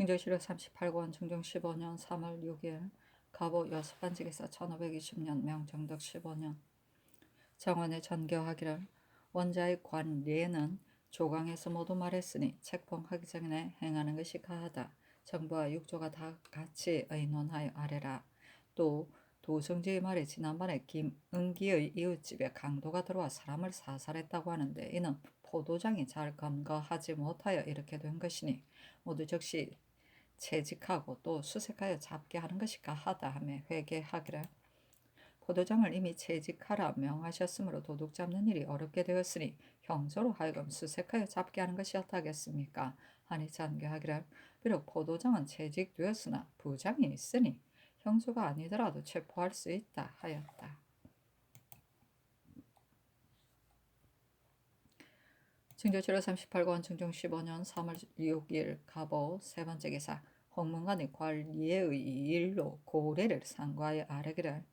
중조실록 38권 중종 15년 3월 6일 가보 여섯반직에서 1520년 명정덕 15년 정원에 전교하기를 원자의 관례는 조강에서 모두 말했으니 책봉하기 전에 행하는 것이 가하다. 정부와 육조가 다 같이 의논하여 아래라. 또 도성지의 말에 지난번에 김은기의 이웃집에 강도가 들어와 사람을 사살했다고 하는데 이는 포도장이 잘 검거하지 못하여 이렇게 된 것이니 모두 즉시 채직하고 또 수색하여 잡게 하는 것이 가하다 하며 회개하기를 포도장을 이미 채직하라 명하셨으므로 도둑 잡는 일이 어렵게 되었으니 형조로 하여금 수색하여 잡게 하는 것이었다겠습니까? 하니 잔교하기를 비록 포도장은 채직되었으나 부장이 있으니 형조가 아니더라도 체포할 수 있다 하였다. 증조실록 38권 중종 15년 3월 6일 가보 세 번째 기사 홍문관이 관리의 일로 고래를 상고하여 아뢰기를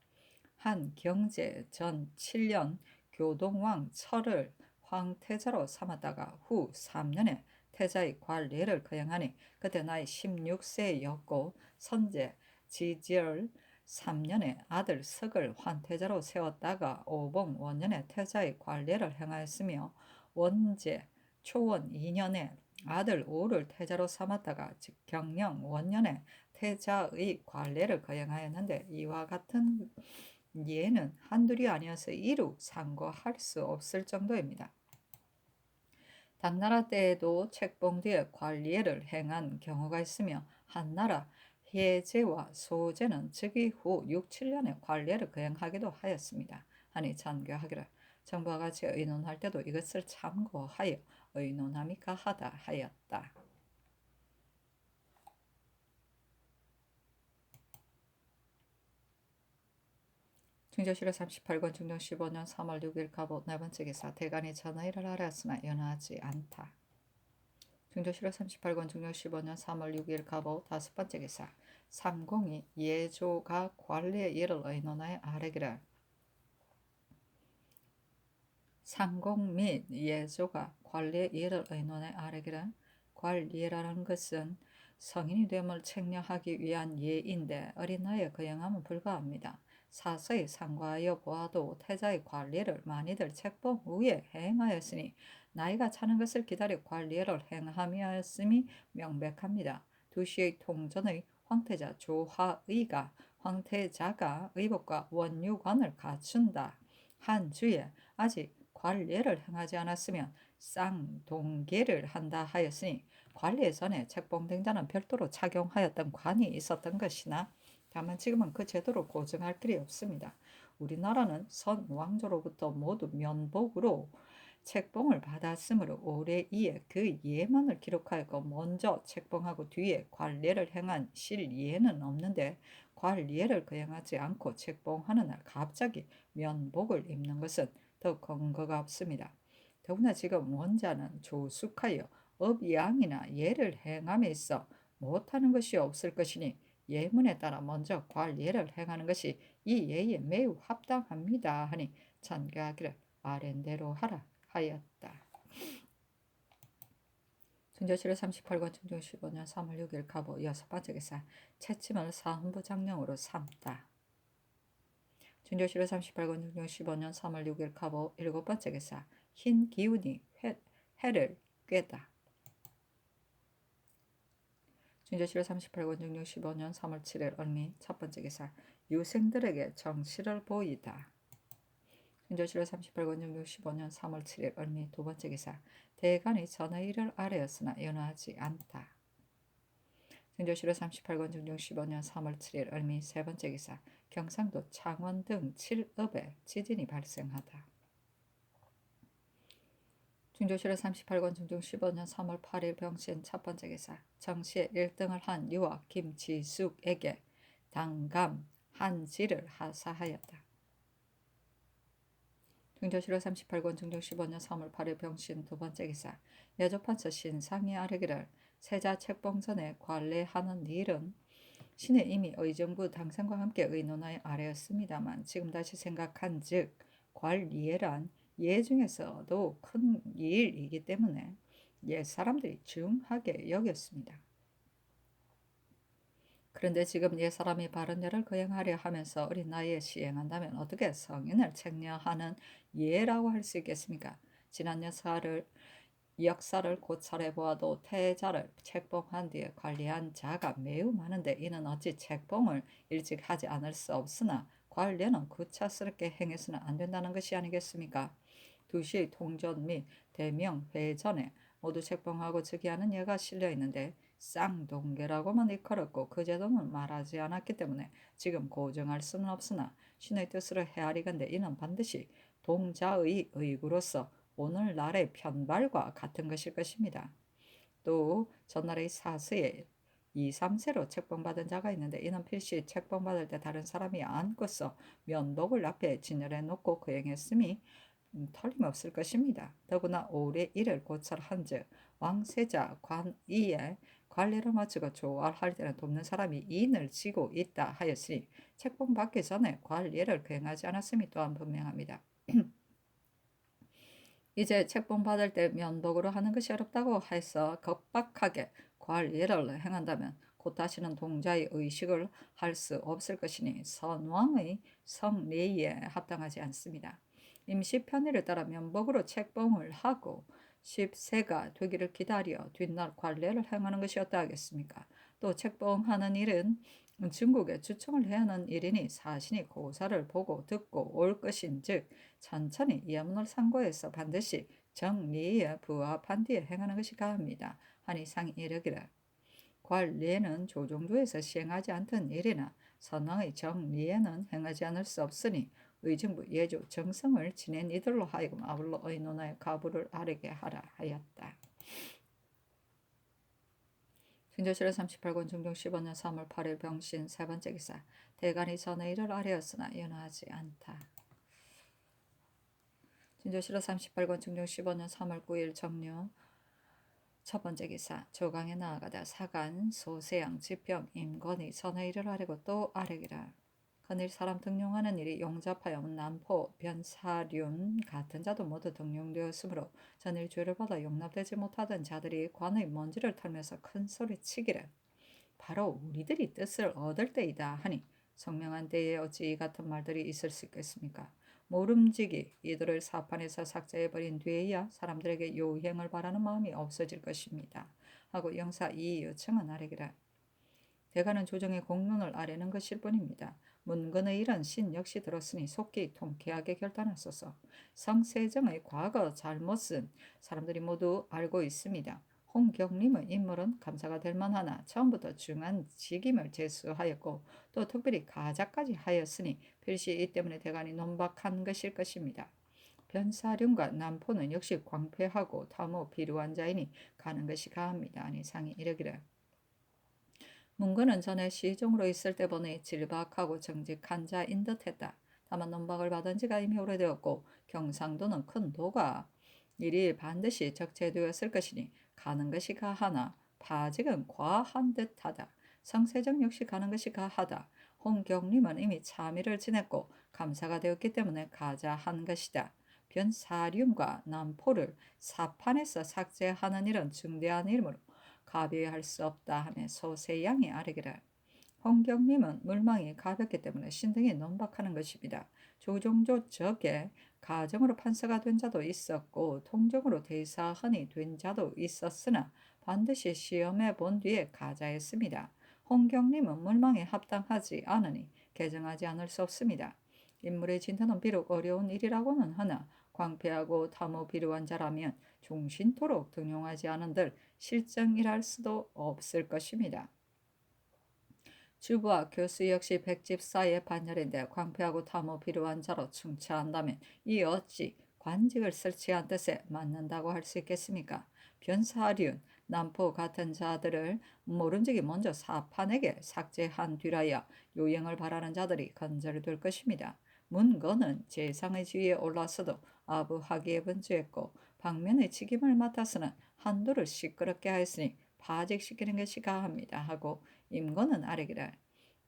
한 경제 전 7년 교동왕 철을 황태자로 삼았다가 후 3년에 태자의 관례를 거행하니 그때 나이 16세였고 선제 지절 3년에 아들 석을 환태자로 세웠다가 오봉 원년에 태자의 관례를 행하였으며 원제 초원 2년에 아들 오를 태자로 삼았다가 즉 경영 원년에 태자의 관례를 거행하였는데 이와 같은 예는 한둘이 아니어서 이루 상고할 수 없을 정도입니다. 당나라 때에도 책봉 뒤에 관례를 행한 경우가 있으며 한나라 해제와 소제는 즉위 후 6, 7년에 관례를 거행하기도 하였습니다. 하니 잔교하기를 정부와 같이 의논할 때도 이것을 참고하여 의논함이 가하다 하였다. 중조실록 38권 중종 15년 3월 6일 가보 네 번째 기사 대간이 전하일을 알았으나 연하지 않다. 중조실록 38권 중종 15년 3월 6일 가보 다섯 번째 기사 삼공이 예조가 관례의 일을 의논하여 아뢰기를 상공 및 예조가 관례의 일을 의논하여 아뢰기를 관례라는 것은 성인이 됨을 책령하기 위한 예인데 어린 나이에 거행하면 불가합니다. 사서에 상고하여 보아도 태자의 관례를 많이들 책봉 후에 행하였으니 나이가 차는 것을 기다려 관례를 행함이었음이 명백합니다. 두시의 통전의 황태자 조하의가 황태자가 의복과 원유관을 갖춘다 한 주에 아직 관례를 행하지 않았으면 쌍동계를 한다 하였으니 관례 전에 책봉된 자는 별도로 착용하였던 관이 있었던 것이나 다만 지금은 그 제도를 고증할 길이 없습니다. 우리나라는 선 왕조로부터 모두 면복으로 책봉을 받았으므로 오래 이에 그 예만을 기록하였고 먼저 책봉하고 뒤에 관례를 행한 실예는 없는데 관례를 거행하지 않고 책봉하는 날 갑자기 면복을 입는 것은 더 근거가 없습니다. 더구나 지금 원자는 조숙하여 업양이나 예를 행함에 있어 못하는 것이 없을 것이니 예문에 따라 먼저 관례를 행하는 것이 이 예에 매우 합당합니다 하니 전가하기를 아랜대로 하라 하였다. 중조실록 38권 중종 15년 3월 6일 가보 여섯 번째 기사 채침을 사헌부 장령으로 삼다. 중조실록 38권 중종 15년 3월 6일 가보 일곱 번째 기사 흰 기운이 해를 꿰다. 중조실록 38권 중종 15년 3월 7일 얼미 첫 번째 기사 유생들에게 정치를 보이다. 중조실록 38권 중종 15년 3월 7일 얼미 두 번째 기사 대간이 전의 일을 아뢰었으나 연하지 않다. 중조실록 38권 중종 15년 3월 7일 얼미 세 번째 기사 경상도 창원 등 7읍에 지진이 발생하다. 중조실록 38권 중종 15년 3월 8일 병신 첫 번째 기사 정시에 1등을 한 유아 김지숙에게 당감 한지를 하사하였다. 중조실록 38권 중종 15년 3월 8일 병신 두 번째 기사 여조판서 신상이 아뢰기를 세자 책봉 전에 관례하는 일은 신에 이미 의정부 당상과 함께 의논하여 아뢰었습니다만 지금 다시 생각한 즉 관리예란 예 중에서도 큰 일이기 때문에 옛 사람들이 중하게 여겼습니다. 그런데 지금 옛사람이 바른 예를 거행하려 하면서 어린 나이에 시행한다면 어떻게 성인을 책령하는 예라고 할 수 있겠습니까? 지난 역사를 고찰해 보아도 태자를 책봉한 뒤에 관리한 자가 매우 많은데 이는 어찌 책봉을 일찍 하지 않을 수 없으나 관례는 구차스럽게 행해서는 안 된다는 것이 아니겠습니까? 두시 통전 및 대명 회전에 모두 책봉하고 즉위하는 예가 실려 있는데 쌍동계라고만 일컬었고 그 제도는 말하지 않았기 때문에 지금 고정할 수는 없으나 신의 뜻으로 헤아리건대 이는 반드시 동자의 의구로서 오늘날의 편발과 같은 것일 것입니다. 또 전날의 사스에 2, 3세로 책봉받은 자가 있는데 이는 필시 책봉받을 때 다른 사람이 안고서 면복을 앞에 진열해 놓고 거행했음이 틀림없을 것입니다. 더구나 오래 일을 고찰한즉 왕세자 관이에 관리를 마치고 조활할 때는 돕는 사람이 인을 지고 있다 하였으니 책봉받기 전에 관리를 거행하지 않았음이 또한 분명합니다. 이제 책봉받을 때 면도구로 하는 것이 어렵다고 해서 겁박하게 관리를 행한다면 곧 다시는 동자의 의식을 할 수 없을 것이니 선왕의 성례에 합당하지 않습니다. 임시 편의를 따라 면복으로 책봉을 하고 10세가 되기를 기다려 뒷날 관례를 행하는 것이 어떠하겠습니까? 또 책봉하는 일은 중국에 주청을 해야 하는 일이니 사신이 고사를 보고 듣고 올 것인즉 천천히 예문을 상고해서 반드시 정리에 부합한 뒤에 행하는 것이 가합니다. 한 이상 이르기를 관례는 조종조에서 시행하지 않던 일이나 선왕의 정리에는 행하지 않을 수 없으니 의정부 예조 정성을 지낸 이들로 하여금 아울러 의논하여 가부를 아뢰게 하라 하였다. 순조실의 38권 중종 15년 3월 8일 병신 세 번째 기사 대간이 전의 일을 아뢰었으나 연하지 않다. 진조실록 38권 중종 15년 3월 9일 정류 첫 번째 기사 조강에 나아가다 사간 소세양 지병 임건이 선의 일을 아뢰고 또 아뢰기라. 건일 사람 등용하는 일이 용접하여 남포 변사륜 같은 자도 모두 등용되었으므로 전일 죄를 받아 용납되지 못하던 자들이 관의 먼지를 털면서 큰 소리 치기를 바로 우리들이 뜻을 얻을 때이다 하니 성명한 때에 어찌 이 같은 말들이 있을 수 있겠습니까? 모름지기 이들을 사판에서 삭제해버린 뒤에야 사람들에게 요행을 바라는 마음이 없어질 것입니다. 하고 영사 이 요청은 아래기라. 대가는 조정의 공론을 아뢰는 것일 뿐입니다. 문건의 일은 신 역시 들었으니 속히 통쾌하게 결단하소서. 성세정의 과거 잘못은 사람들이 모두 알고 있습니다. 홍경림의 인물은 감사가 될 만하나 처음부터 중한 직임을 제수하였고 또 특별히 가자까지 하였으니 필시 이 때문에 대간이 논박한 것일 것입니다. 변사륜과 남포는 역시 광패하고 탐호 비루한 자이니 가는 것이 가합니다. 아니 상이 이르기를 문근은 전에 시종으로 있을 때 보니 질박하고 정직한 자인 듯했다. 다만 논박을 받은 지가 이미 오래되었고 경상도는 큰 도가 일이 반드시 적재되었을 것이니 가는 것이 가하나 파직은 과한 듯하다. 성세정 역시 가는 것이 가하다. 홍경림은 이미 참의를 지냈고 감사가 되었기 때문에 가자 한 것이다. 변사륜과 남포를 사판에서 삭제하는 일은 중대한 일이므로 가벼이 할 수 없다 하며 소세양이 아뢰기를 홍경림은 물망이 가볍기 때문에 신등이 논박하는 것입니다. 조종조 적에 가정으로 판사가 된 자도 있었고 통정으로 대사헌이 된 자도 있었으나 반드시 시험해 본 뒤에 가자했습니다. 홍경림은 물망에 합당하지 않으니 개정하지 않을 수 없습니다. 인물의 진단은 비록 어려운 일이라고는 하나 광패하고 탐호 비루한 자라면 종신토록 등용하지 않은들 실정이랄 수도 없을 것입니다. 주부와 교수 역시 백집사의 반열인데 광패하고 탐호 비루한 자로 충치한다면 이 어찌 관직을 설치한 뜻에 맞는다고 할 수 있겠습니까? 변사륜, 남포 같은 자들을 모름지기 먼저 사판에게 삭제한 뒤라야 요행을 바라는 자들이 건절될 것입니다. 문건은 재상의 지위에 올라서도 아부하기에 분주했고 방면의 직임을 맡아서는 한도를 시끄럽게 하였으니 파직시키는 것이 가합니다 하고 임건은 아뢰기를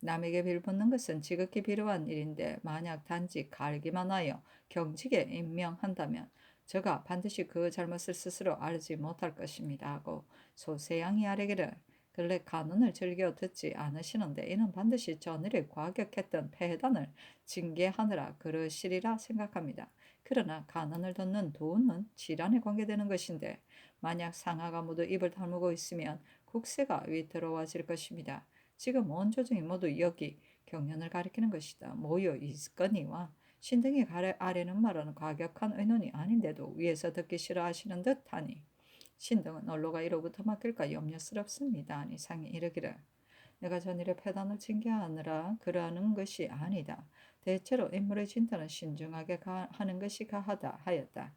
남에게 빌붙는 것은 지극히 필요한 일인데 만약 단지 갈기만 하여 경직에 임명한다면 저가 반드시 그 잘못을 스스로 알지 못할 것입니다 하고 소세양이 아뢰기를 근래 간언을 즐겨 듣지 않으시는데 이는 반드시 전일에 과격했던 폐단을 징계하느라 그러시리라 생각합니다. 그러나 간언을 듣는 도는 질환에 관계되는 것인데 만약 상하가 모두 입을 다물고 있으면 국세가 위태로워질 것입니다. 지금 온 조정이 모두 여기 경연을 가리키는 것이다. 모여 있거니와 신등이 아래는 말은 과격한 의논이 아닌데도 위에서 듣기 싫어하시는 듯하니 신등은 언로가 이로부터 맡길까 염려스럽습니다. 아니 상이 이르기를 내가 전일에 패단을 징계하느라 그러하는 것이 아니다. 대체로 인물의 진단은 신중하게 하는 것이 가하다 하였다.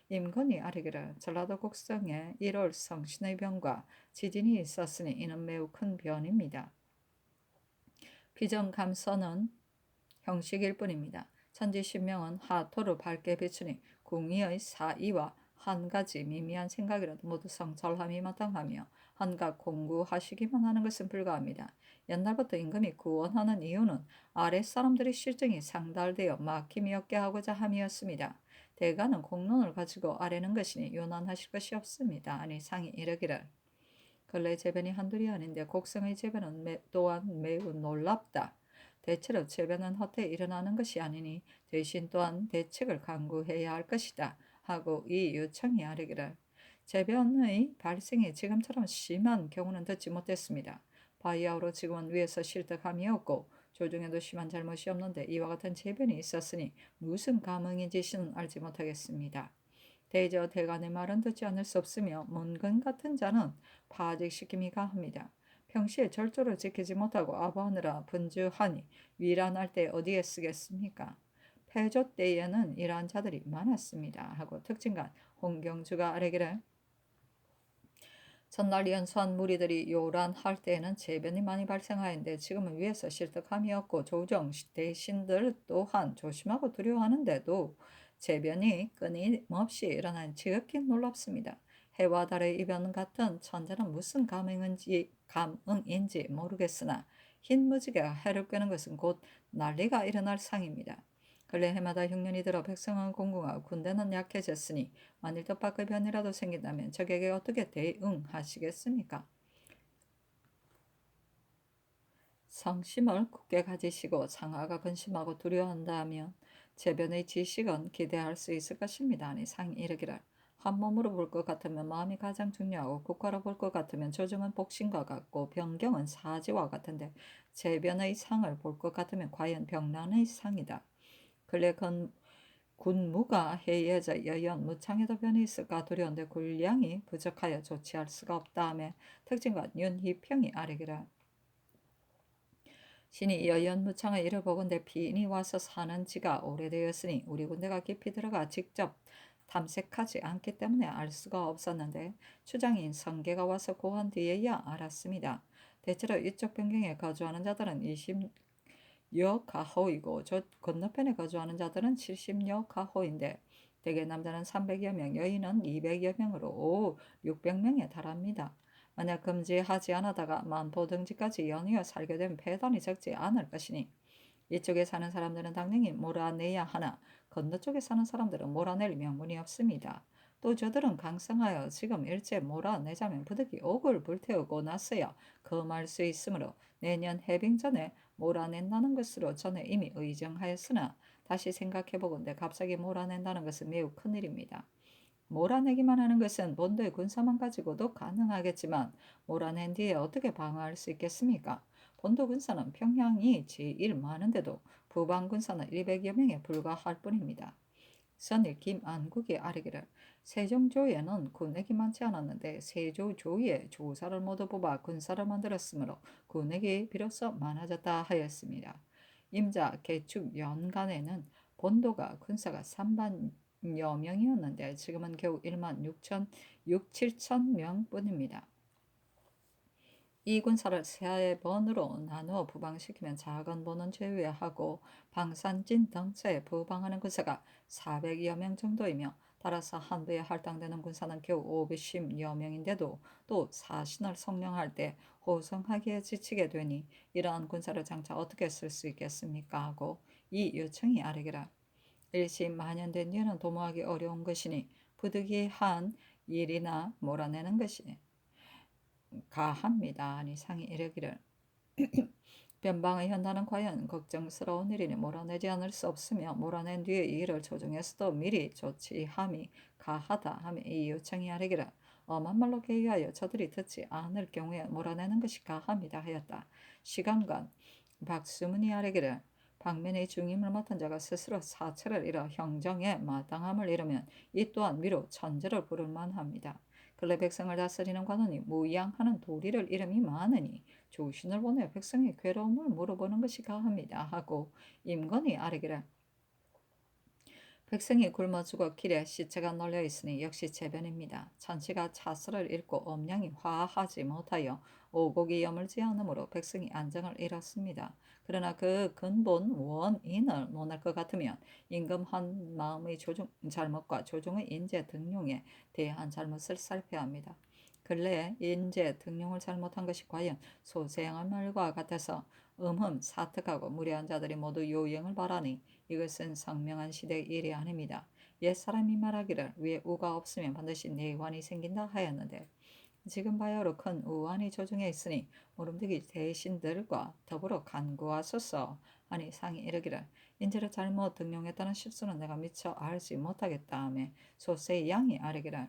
임건이 아뢰기를 전라도 곡성에 1월 성신의 변과 지진이 있었으니 이는 매우 큰 변입니다. 비정감서는 형식일 뿐입니다. 천지신명은 하토를 밝게 비추니 궁의의 사의와 한 가지 미미한 생각이라도 모두 성철함이 마땅하며 한각 공구하시기만 하는 것은 불가합니다. 옛날부터 임금이 구원하는 이유는 아랫사람들의 실정이 상달되어 막힘이 없게 하고자 함이었습니다. 대가는 공론을 가지고 아뢰는 것이니 요난하실 것이 없습니다. 아니 상이 이르기를 근래 재변이 한둘이 아닌데 곡성의 재변은 또한 매우 놀랍다. 대체로 재변은 헛되이 일어나는 것이 아니니 대신 또한 대책을 강구해야 할 것이다. 하고 이 요청이 아뢰기를 재변의 발생이 지금처럼 심한 경우는 듣지 못했습니다. 바이아우로 지금은 위에서 실득함이 없고 조중에도 심한 잘못이 없는데 이와 같은 재변이 있었으니 무슨 감흥인지는 알지 못하겠습니다. 대저 대간의 말은 듣지 않을 수 없으며 문근 같은 자는 파직시킴이 가합니다. 평시에 절조를 지키지 못하고 아부하느라 분주하니 위란할 때 어디에 쓰겠습니까? 패조 때에는 이러한 자들이 많았습니다. 하고 특징간 홍경주가 아뢰기를 전날 연수한 무리들이 요란할 때에는 재변이 많이 발생하였는데 지금은 위에서 실득함이 없고 조정 대신들 또한 조심하고 두려워하는데도 재변이 끊임없이 일어나니 지극히 놀랍습니다. 해와 달의 이변 같은 천재는 무슨 감흥인지 모르겠으나 흰 무지개가 해를 꿰는 것은 곧 난리가 일어날 상입니다. 근래 해마다 흉년이 들어 백성은 공공하고 군대는 약해졌으니 만일 뜻밖의 변이라도 생긴다면 적에게 어떻게 대응하시겠습니까? 성심을 굳게 가지시고 상하가 근심하고 두려워한다면 재변의 지식은 기대할 수 있을 것입니다. 아니 상이 이르기를 한 몸으로 볼 것 같으면 마음이 가장 중요하고 국가로 볼 것 같으면 조정은 복신과 같고 병경은 사지와 같은데 재변의 상을 볼 것 같으면 과연 병난의 상이다. 근래 군무가 해이해져 여연 무창에도 변이 있을까 두려운데 군량이 부족하여 조치할 수가 없다 하며 특징과 윤희평이 아뢰기라 신이 여연 무창을 잃어보건대 피인이 와서 사는 지가 오래되었으니 우리 군대가 깊이 들어가 직접 탐색하지 않기 때문에 알 수가 없었는데 추장인 성계가 와서 고한 뒤에야 알았습니다. 대체로 이쪽 변경에 거주하는 자들은 20여 가호이고 저 건너편에 거주하는 자들은 70여 가호인데 대개 남자는 300여 명, 여인은 200여 명으로 600명에 달합니다. 만약 금지하지 않았다가 만포등지까지 연이어 살게 되면 폐단이 적지 않을 것이니 이쪽에 사는 사람들은 당연히 몰아내야 하나 건너쪽에 사는 사람들은 몰아낼 명분이 없습니다. 또 저들은 강성하여 지금 일제 몰아내자면 부득이 옥을 불태우고 나서야 금할 수 있으므로 내년 해빙 전에 몰아낸다는 것으로 전에 이미 의정하였으나 다시 생각해보건대 갑자기 몰아낸다는 것은 매우 큰일입니다. 몰아내기만 하는 것은 본도의 군사만 가지고도 가능하겠지만 몰아낸 뒤에 어떻게 방어할 수 있겠습니까? 본도 군사는 평양이 제일 많은데도 부방 군사는 100여 명에 불과할 뿐입니다. 선일 김안국이 아뢰기를 세종조에는 군액이 많지 않았는데 세조조에 조사를 모두 뽑아 군사를 만들었으므로 군액이 비로소 많아졌다 하였습니다. 임자 개축 연간에는 본도가 군사가 3만 여 명이었는데 지금은 겨우 1만 7천 명뿐입니다. 이 군사를 세 번으로 나누어 부방시키면 작은 번은 제외하고 방산진 등처에 부방하는 군사가 400여 명 정도이며 따라서 한부에 할당되는 군사는 겨우 510여 명인데도 또 사신을 성령할 때 호성하기에 지치게 되니 이러한 군사를 장차 어떻게 쓸 수 있겠습니까? 하고 이 요청이 아뢰기라. 일심만연된 뒤에는 도모하기 어려운 것이니 부득이한 일이나 몰아내는 것이니 가합니다. 아니 상이 이르기를 변방의 현단은 과연 걱정스러운 일이니 몰아내지 않을 수 없으며 몰아낸 뒤에 이 일을 조정해서도 미리 조치함이 가하다 하며 이 요청이 아니기를 엄한 말로 개의하여 저들이 듣지 않을 경우에 몰아내는 것이 가합니다 하였다. 시간간 박수문이 아뢰기를 방면의 중임을 맡은 자가 스스로 사체를 잃어 형정에 마땅함을 잃으면 이 또한 미로 천재를 부를 만합니다. 근래 백성을 다스리는 관원이 무양하는 도리를 잃음이 많으니 조신을 보내 백성의 괴로움을 물어보는 것이 가합니다 하고 임건이 아뢰기를 백성이 굶어 죽어 길에 시체가 널려 있으니 역시 재변입니다. 천시가 차슬을 잃고 엄량이 화하지 못하여 오곡이 여물지 않으므로 백성이 안정을 잃었습니다. 그러나 그 근본 원인을 논할 것 같으면 임금 한 마음의 잘못과 조정의 인재 등용에 대한 잘못을 살펴야 합니다. 근래에 인재 등용을 잘못한 것이 과연 소생한 말과 같아서 사특하고 무례한 자들이 모두 요행을 바라니 이것은 성명한 시대의 일이 아닙니다. 옛사람이 말하기를 위에 우가 없으면 반드시 내관이 생긴다 하였는데 지금 바야흐로 큰 우환이 조정해 있으니 모름지기 대신들과 더불어 간구하소서 하니 상이 이르기를 인재를 잘못 등용했다는 실수는 내가 미처 알지 못하겠다 하며 소세의 양이 아뢰기를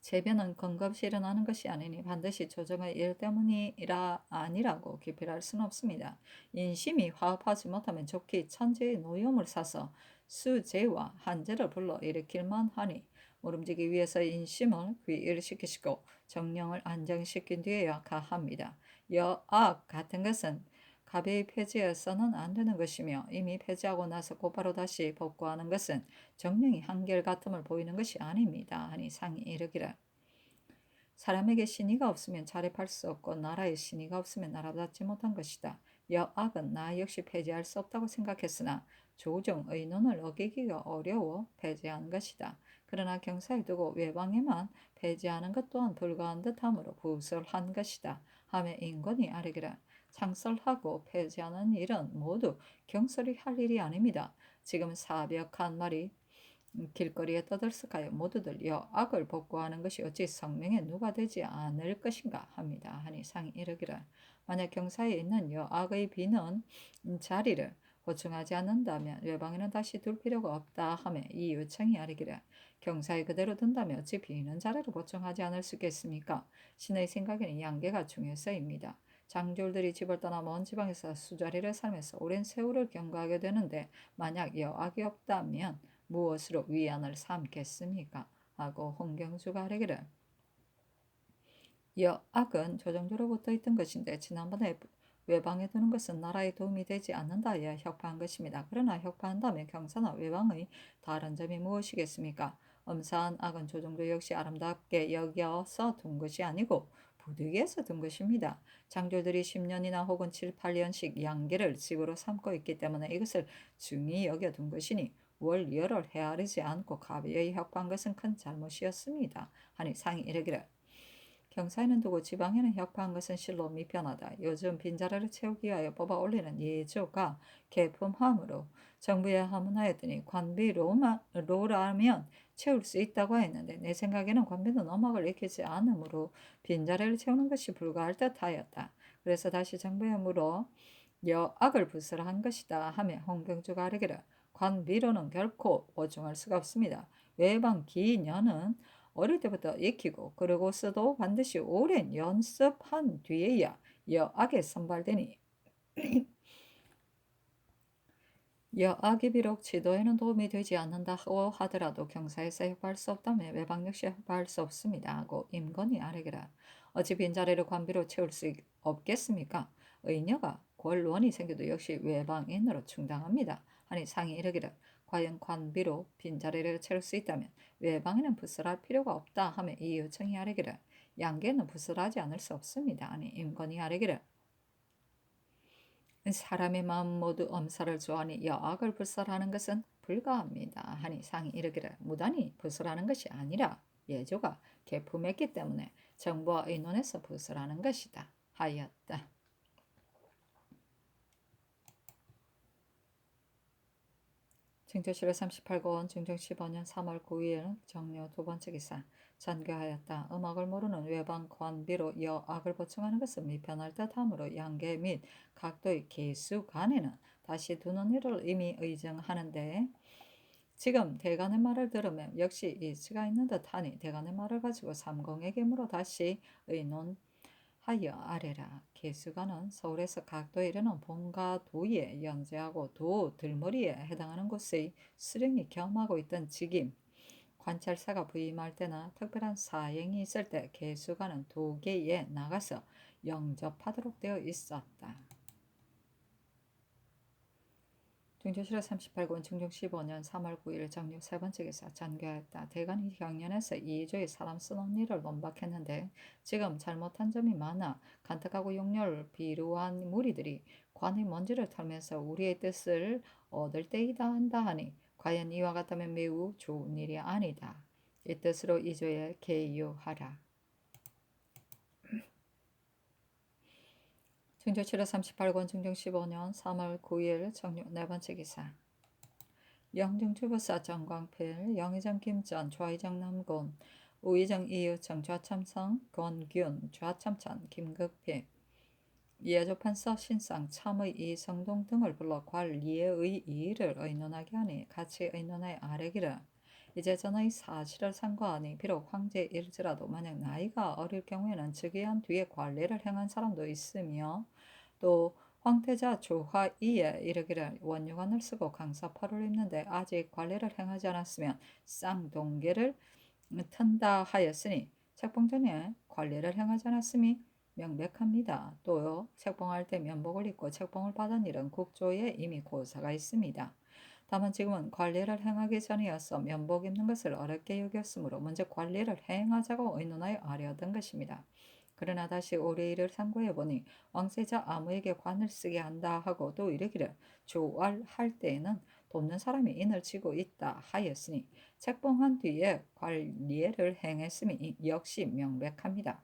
재변은 건급시 일어나는 것이 아니니 반드시 조정의 일 때문이라 아니라고 기필할 수는 없습니다. 인심이 화합하지 못하면 좋게 천재의 노염을 사서 수재와 한재를 불러 일으킬만 하니 모름지기 위해서 인심을 귀일시키시고 정령을 안정시킨 뒤에야 가합니다. 여악 같은 것은 가벼이 폐지해서는 안 되는 것이며 이미 폐지하고 나서 곧바로 다시 복구하는 것은 정령이 한결같음을 보이는 것이 아닙니다. 하니 상이 이르기를 사람에게 신의가 없으면 자립할 수 없고 나라에 신의가 없으면 나라답지 못한 것이다. 여악은 나 역시 폐지할 수 없다고 생각했으나 조정 의논을 어기기가 어려워 폐지한 것이다. 그러나 경사에 두고 외방에만 폐지하는 것 또한 불가한 듯하므로 구설한 것이다. 하며 인권이 아뢰기를 창설하고 폐지하는 일은 모두 경설이 할 일이 아닙니다. 지금 사벽한 말이 길거리에 떠들썩하여 모두들 여악을 복구하는 것이 어찌 성명에 누가 되지 않을 것인가 합니다. 하니 상이 이르기를 만약 경사에 있는 여악의 비는 자리를 보충하지 않는다면 외방에는 다시 둘 필요가 없다 하며 이 요청이 아니기를 경사에 그대로 둔다면 어찌 비는 자리를 보충하지 않을 수 있겠습니까? 신의 생각에는 양계가 중요해서입니다. 장졸들이 집을 떠나 먼 지방에서 수자리를 살면서 오랜 세월을 경과하게 되는데 만약 여악이 없다면 무엇으로 위안을 삼겠습니까? 하고 홍경주가 아뢰기를 여악은 조정조로부터 있던 것인데 지난번에 외방에 두는 것은 나라에 도움이 되지 않는다 하여 혁파한 것입니다. 그러나 혁파한다면 경사나 외방의 다른 점이 무엇이겠습니까? 엄사한 악은 조정조 역시 아름답게 여겨서 둔 것이 아니고 부득이해서 둔 것입니다. 장졸들이 10년이나 혹은 7, 8년씩 양계를 집으로 삼고 있기 때문에 이것을 중히 여겨둔 것이니 월열을 헤아리지 않고 가벼이 혁파한 것은 큰 잘못이었습니다. 하니 상이 이르기를 경사에는 두고 지방에는 혁파한 것은 실로 미편하다. 요즘 빈자리를 채우기 위하여 뽑아 올리는 예조가 개품함으로 정부에 하문하였더니 관비로라면 채울 수 있다고 했는데 내 생각에는 관비는 음악을 익히지 않으므로 빈자리를 채우는 것이 불가할 듯하였다. 그래서 다시 정부에 물어 여악을 부설한 것이다 하며 홍경주가 아뢰기를 관비로는 결코 보충할 수가 없습니다. 외방 기년은 어릴 때부터 익히고 그러고서도 반드시 오랜 연습한 뒤에야 여악에 선발되니 여악이 비록 지도에는 도움이 되지 않는다고 하더라도 경사에서 혁파할 수 없다면 외방 역시 혁파할 수 없습니다 하고 임건이 아뢰기라 어찌 빈자리를 관비로 채울 수 없겠습니까? 의녀가 권원이 생겨도 역시 외방인으로 충당합니다 하니 상이 이르기를 과연 관비로 빈자리를 채울 수 있다면 외방에는 부설할 필요가 없다 하며 이 요청이 아뢰기를 양계는 부설하지 않을 수 없습니다 하니 임건이 아뢰기를 사람의 마음 모두 엄살을 좋아하니 여악을 불살하는 것은 불가합니다 하니 상이 이르기를 무단히 불살하는 것이 아니라 예조가 개품했기 때문에 정부와 의논해서 불살하는 것이다 하였다. 증조실록 38권 증조 15년 3월 9일 정료 두 번째 기사 전교하였다. 음악을 모르는 외방 관비로 여악을 보충하는 것은 미편할 듯하므로 양계 및 각도의 계수 간에는 다시 두는 일을 이미 의정하는데 지금 대간의 말을 들으면 역시 이치가 있는 듯하니 대간의 말을 가지고 삼공에게 물어 다시 의논하여 아래라. 계수관은 서울에서 각도에 이르는 본가 도에 연재하고 도 들머리에 해당하는 곳의 수령이 겸하고 있던 직임 관찰사가 부임할 때나 특별한 사행이 있을 때 계수관은 도계에 나가서 영접하도록 되어 있었다. 중조실록 38권 중종 15년 3월 9일 정육 세 번째 기사 전교하였다. 대간이 경연에서 이조의 사람 쓰는 일을 논박했는데 지금 잘못한 점이 많아 간특하고 용렬 비루한 무리들이 관의 먼지를 털면서 우리의 뜻을 얻을 때이다 한다 하니 과연 이와 같다면 매우 좋은 일이 아니다. 이 뜻으로 이조에 계유하라. 중조실록 38권 중종 15년 3월 9일 정육 네 번째 기사 영등주부사 정광필, 영의정 김전, 좌의정 남곤, 우의정 이유청, 좌참성 권균, 좌참찬 김극필, 예조판서 신상, 참의 이성동 등을 불러 관리의 이의를 의논하게 하니 같이 의논하여 아뢰기를 이제 전의 사실을 상고하니 비록 황제일지라도 만약 나이가 어릴 경우에는 즉위한 뒤에 관리를 행한 사람도 있으며 또 황태자 조화이에 이르기를 원유관을 쓰고 강사팔을 입는데 아직 관리를 행하지 않았으면 쌍동계를 튼다 하였으니 책봉전에 관리를 행하지 않았음이 명백합니다. 또요 책봉할 때 면복을 입고 책봉을 받은 일은 국조에 이미 고사가 있습니다. 다만 지금은 관리를 행하기 전이어서 면복 입는 것을 어렵게 여겼으므로 먼저 관리를 행하자고 의논하여 아뢰었던 것입니다. 그러나 다시 올해 일을 상고해보니 왕세자 아무에게 관을 쓰게 한다 하고 또 이르기를 조활할 때에는 돕는 사람이 인을 지고 있다 하였으니 책봉한 뒤에 관리를 행했음이 역시 명백합니다.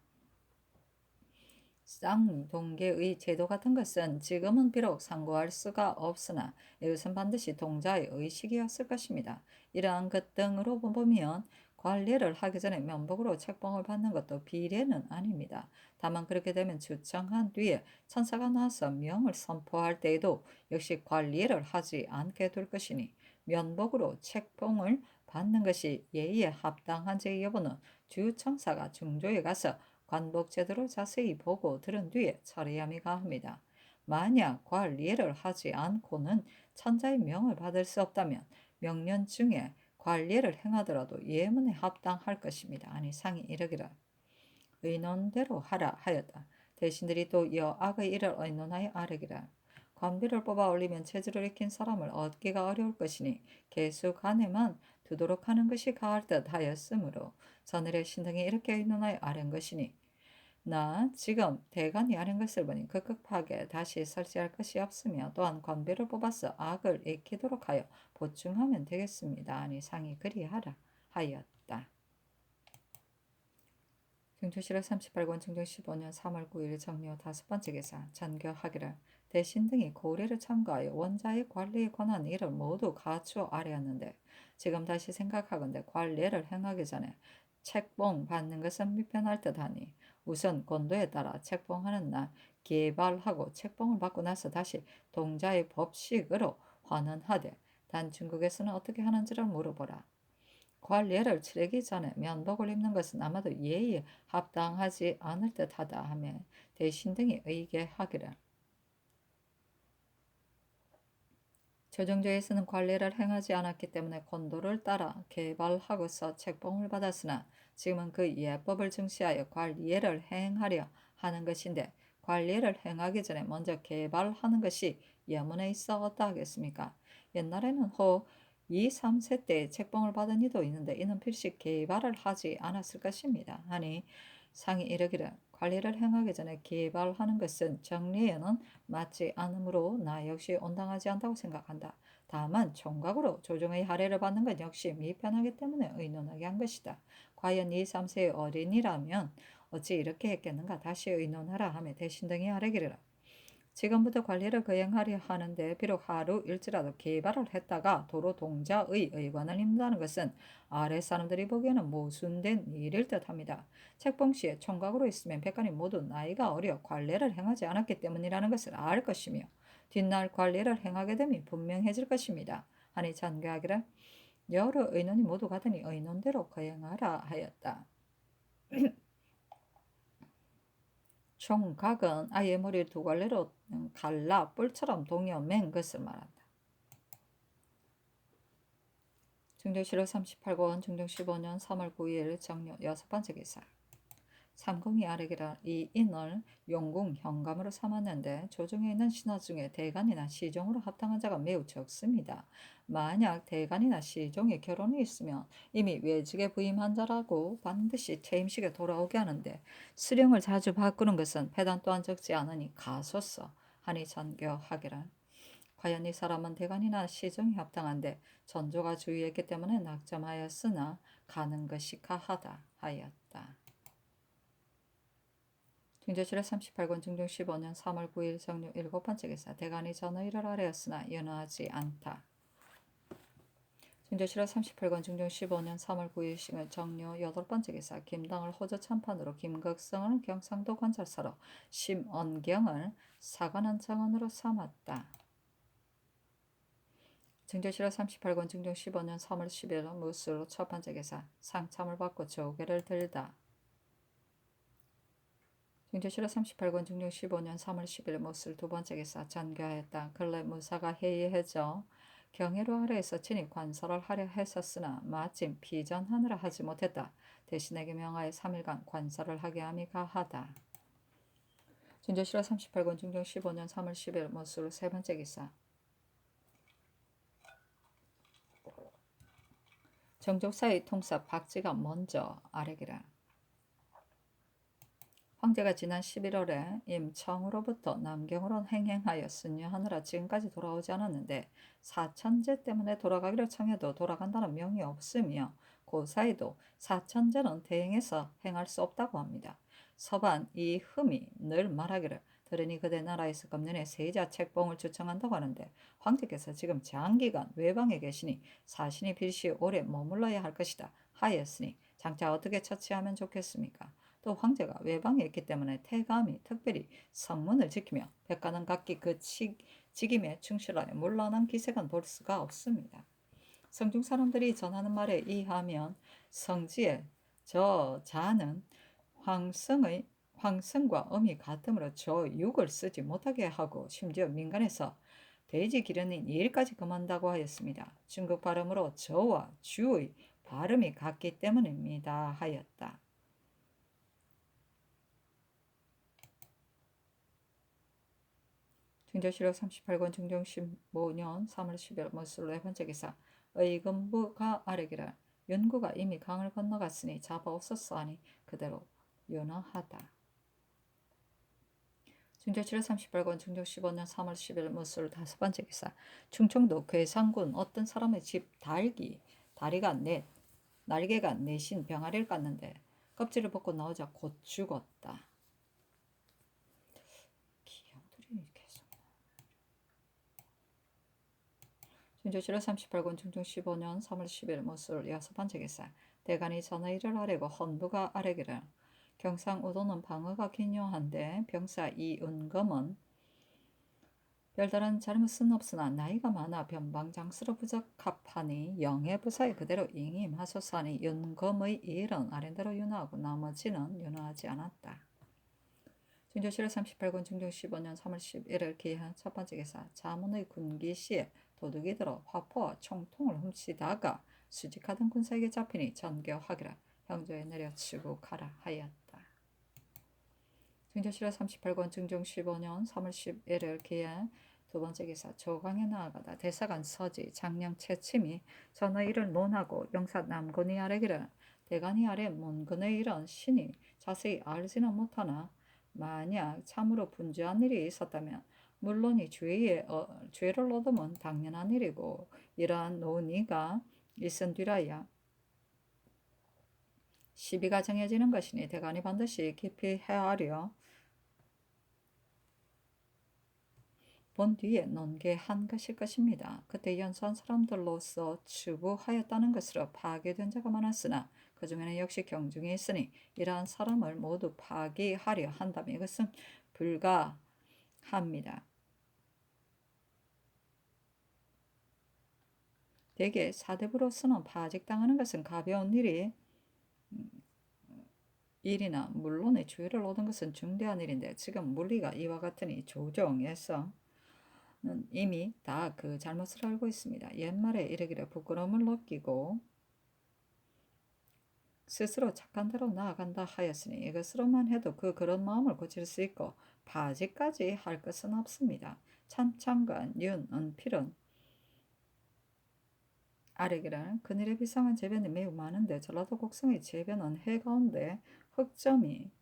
쌍동계의 제도 같은 것은 지금은 비록 상고할 수가 없으나 이것은 반드시 동자의 의식이었을 것입니다. 이러한 것 등으로 보면 관리를 하기 전에 면복으로 책봉을 받는 것도 비례는 아닙니다. 다만 그렇게 되면 주청한 뒤에 천사가 나와서 명을 선포할 때에도 역시 관리를 하지 않게 될 것이니 면복으로 책봉을 받는 것이 예의에 합당한지 여부는 주청사가 중조에 가서 관복 제도를 자세히 보고 들은 뒤에 처리함이 가합니다. 만약 관리를 하지 않고는 천자의 명을 받을 수 없다면 명년 중에 관리를 행하더라도 예문에 합당할 것입니다. 아니 상이 이르기를 의논대로 하라 하였다. 대신들이 또 여악의 일을 의논하여 아뢰기를 관비를 뽑아 올리면 체질을 익힌 사람을 얻기가 어려울 것이니 개수 간에만 두도록 하는 것이 가할 듯 하였으므로 전일의 신등이 이렇게 의논하여 아뢰은 것이니 나 지금 대간이 아는 것을 보니 급급하게 다시 설치할 것이 없으며 또한 관비를 뽑아서 악을 익히도록 하여 보충하면 되겠습니다. 아니 상이 그리하라 하였다. 중조실록 38권 중종 15년 3월 9일 정료 다섯 번째 기사 전교하기를 대신 등이 고례를 참가하여 원자의 관리에 관한 일을 모두 갖추어 아뢰었는데 지금 다시 생각하건대 관리를 행하기 전에 책봉 받는 것은 미편할 듯하니 우선 권도에 따라 책봉하는 날 개발하고 책봉을 받고 나서 다시 동자의 법식으로 환원하되 단 중국에서는 어떻게 하는지를 물어보라. 관례를 치르기 전에 면복을 입는 것은 아마도 예의에 합당하지 않을 듯하다 하며 대신 등이 의계하기를 조정조에서는 관례를 행하지 않았기 때문에 권도를 따라 개발하고서 책봉을 받았으나 지금은 그 예법을 중시하여 관례를 행하려 하는 것인데 관례를 행하기 전에 먼저 개발하는 것이 예문에 있어 어떠하겠습니까? 옛날에는 혹 2, 3세 때 책봉을 받은 이도 있는데 이는 필시 개발을 하지 않았을 것입니다. 하니 상이 이르기를 관리를 행하기 전에 개발하는 것은 정리에는 맞지 않으므로 나 역시 온당하지 않다고 생각한다. 다만 총각으로 조정의 할애를 받는 건 역시 미편하기 때문에 의논하게 한 것이다. 과연 2, 3세의 어린이라면 어찌 이렇게 했겠는가 다시 의논하라 하며 대신 등이 아뢰기를 지금부터 관리를 거행하려 하는데 비록 하루 일지라도 개발을 했다가 도로 동자의 의관을 입는다는 것은 아래 사람들이 보기에는 모순된 일일 듯합니다. 책봉시에 총각으로 있으면 백관이 모두 나이가 어려 관례를 행하지 않았기 때문이라는 것을 알 것이며 뒷날 관리를 행하게 되면 분명해질 것입니다. 하니 전교하기를 여러 의논이 모두 같으니 의논대로 거행하라 하였다. 총각은 아이의 머리를 두 갈래로 갈라 뿔처럼 동여 맨 것을 말한다. 중종실록 38권 중종 15년 3월 9일 정료 6번째 기사. 삼공이 아래기라 이 인을 용궁 현감으로 삼았는데 조정에 있는 신하 중에 대간이나 시종으로 합당한 자가 매우 적습니다. 만약 대간이나 시종의 결혼이 있으면 이미 외직에 부임한 자라고 반드시 퇴임식에 돌아오게 하는데 수령을 자주 바꾸는 것은 패단 또한 적지 않으니 가소서 하니 전교하기라. 과연 이 사람은 대간이나 시종이 합당한데 전조가 주의했기 때문에 낙점하였으나 가는 것이 가하다 하였다. 중조실록 38권 중종 15년 3월 9일 정료 7번째 기사. 대간이 전의를 아뢰었으나 연호하지 않다. 중조실록 38권 중종 15년 3월 9일 정료 8번째 기사. 김당을 호조 참판으로 김극성을 경상도 관찰사로 심언경을 사관원 장원으로 삼았다. 중조실록 38권 중종 15년 3월 10일 무술로 첫 번째 기사. 상참을 받고 조계를 들다. 중조실록 38권 중종 15년 3월 10일 못을 두 번째 기사. 전교하였다. 근래 무사가 해이해져 경혜로 아래에서 친히 관설을 하려 했었으나 마침 피전하느라 하지 못했다. 대신에게 명하여 3일간 관설을 하게 함이 가하다. 중조실록 38권 중종 15년 3월 10일 못을 세 번째 기사. 정족사의 통사 박지가 먼저 아래기라. 황제가 지난 11월에 임청으로부터 남경으로 행행하였으냐 하느라 지금까지 돌아오지 않았는데 사천제 때문에 돌아가기를 청해도 돌아간다는 명이 없으며 고사에도 사천제는 대행해서 행할 수 없다고 합니다. 서반 이 흠이 늘 말하기를 들으니 그대 나라에서 금년에 세자 책봉을 주청한다고 하는데 황제께서 지금 장기간 외방에 계시니 사신이 필시 오래 머물러야 할 것이다 하였으니 장차 어떻게 처치하면 좋겠습니까? 또 황제가 외방에 있기 때문에 태감이 특별히 성문을 지키며 백가는 각기 그 직임에 충실하여 물러난 기색은 볼 수가 없습니다. 성중 사람들이 전하는 말에 의하면 성지에 저 자는 황성과 음이 같으므로 저 육을 쓰지 못하게 하고 심지어 민간에서 돼지 기르는 일까지 금한다고 하였습니다. 중국 발음으로 저와 주의 발음이 같기 때문입니다 하였다. 중조실록 38권 중종 15년 3월 10일 못술 네 번째 기사. 의금부가 아뢰기를 윤구가 이미 강을 건너갔으니 잡아옵소서 하니 그대로 연호하다. 중조실록 38권 중종 15년 3월 10일 못술 다섯 번째 기사. 충청도 괴산군 어떤 사람의 집 날개가 내신 병아리를 깠는데 껍질을 벗고 나오자 곧 죽었다. 중조실록 38권 중종 15년 3월 10일 못술 여섯 번째 기사. 대간이 전의를 아뢰고 헌부가 아뢰기를 경상우도는 방어가 기묘한데 병사 이은검은 별다른 잘못은 없으나 나이가 많아 변방장수로 부적합하니 영해부사에 그대로 잉임하소서 하니 윤검의 일은 아랜대로 윤호하고 나머지는 윤호하지 않았다. 중조실록 38권 중종 15년 3월 11일 기한 첫 번째 기사. 자문의 군기시에 도둑이 들어 화포와 총통을 훔치다가 수직하던 군사에게 잡히니 전교하기라 형조에 내려치고 가라 하였다. 중조실록 38권 중종 15년 3월 11일 기한 두 번째 기사. 조강에 나아가다 대사관 서지 장령 채침이 전의 일을 논하고 영사 남군이 아뢰기를 대간이 아래 문근의 일은 신이 자세히 알지는 못하나 만약 참으로 분주한 일이 있었다면 물론이 죄를 얻으면 당연한 일이고 이러한 논의가 있은 뒤라야 시비가 정해지는 것이니 대간이 반드시 깊이 헤아려 본 뒤에 논개한 것일 것입니다. 그때 연수한 사람들로서 추부하였다는 것으로 파괴된 자가 많았으나 그 중에는 역시 경중이 있으니 이러한 사람을 모두 파괴하려 한다면 이것은 불가합니다. 대개 사대부로서는 파직당하는 것은 가벼운 일이나 물론의 주의를 얻은 것은 중대한 일인데 지금 물리가 이와 같으니 조정에서 이미 다 그 잘못을 알고 있습니다. 옛말에 이르기를 부끄러움을 느끼고 스스로 착한 대로 나아간다 하였으니 이것으로만 해도 그런 마음을 고칠 수 있고 파직까지 할 것은 없습니다. 찬창관 윤은필은 아래기를 그늘의 비상한 재변이 매우 많은데 전라도 곡성의 재변은 해 가운데 흑점이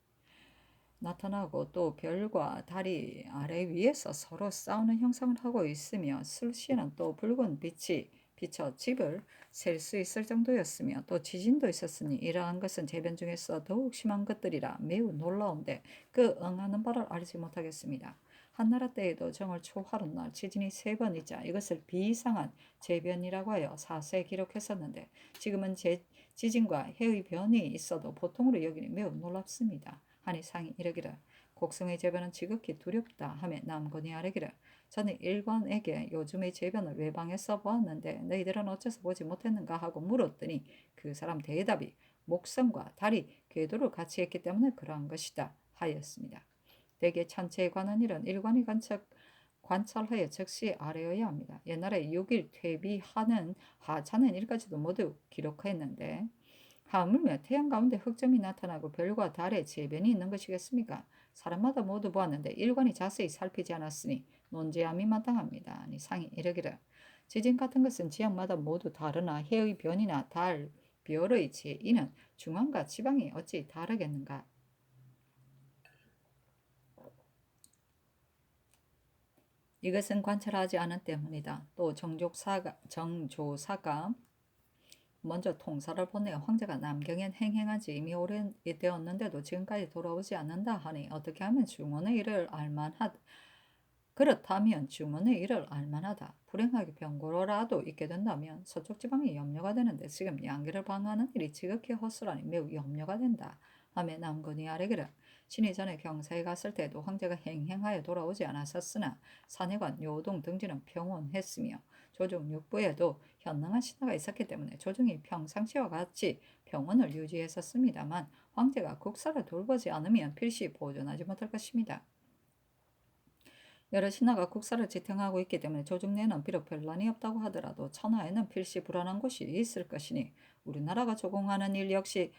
나타나고 또 별과 달이 아래 위에서 서로 싸우는 형상을 하고 있으며 술시에는 또 붉은 빛이 비쳐 집을 셀 수 있을 정도였으며 또 지진도 있었으니 이러한 것은 재변 중에서 더욱 심한 것들이라 매우 놀라운데 그 응하는 바를 알지 못하겠습니다. 한나라 때에도 정월 초하룻날 지진이 3번이자 이것을 비이상한 재변이라고 하여 사서에 기록했었는데 지금은 지진과 해의 변이 있어도 보통으로 여기니 매우 놀랍습니다. 하니 상이 이르기를 곡성의 재변은 지극히 두렵다 하며 남건이 아뢰기를 저는 일관에게 요즘의 재변을 외방에서 보았는데 너희들은 어째서 보지 못했는가 하고 물었더니 그 사람 대답이 목성과 달이 궤도를 같이 했기 때문에 그러한 것이다 하였습니다. 대개 천체에 관한 일은 일관이 관찰하여 즉시 알아야 합니다. 옛날에 6일 퇴비하는 하찮은 일까지도 모두 기록했는데 하물며 태양 가운데 흑점이 나타나고 별과 달의 재변이 있는 것이겠습니까? 사람마다 모두 보았는데 일관이 자세히 살피지 않았으니 논지함이 마땅합니다. 아니 상이 이르기를 지진 같은 것은 지역마다 모두 다르나 해의 변이나 달, 별의 제이는 중앙과 지방이 어찌 다르겠는가? 이것은 관찰하지 않은 때문이다. 또 정조사가 먼저 통사를 보내어 황제가 남경에 행행한 지 이미 오래되었는데도 지금까지 돌아오지 않는다 하니 어떻게 하면 중원의 일을 알만하다. 그렇다면 중원의 일을 알만하다. 불행하게 병고로라도 있게 된다면 서쪽 지방이 염려가 되는데 지금 양계를 방하는 일이 지극히 허술하니 매우 염려가 된다. 하며 남건이 아뢰기를 신이 전에 경사에 갔을 때도 황제가 행행하여 돌아오지 않았었으나 사내관 요동 등지는 평온했으며 조정 육부에도 현능한 신하가 있었기 때문에 조정이 평상시와 같이 평온을 유지했었습니다만 황제가 국사를 돌보지 않으면 필시 보존하지 못할 것입니다. 여러 신하가 국사를 지탱하고 있기 때문에 조정 내는 비록 별난이 없다고 하더라도 천하에는 필시 불안한 곳이 있을 것이니 우리나라가 조공하는 일 역시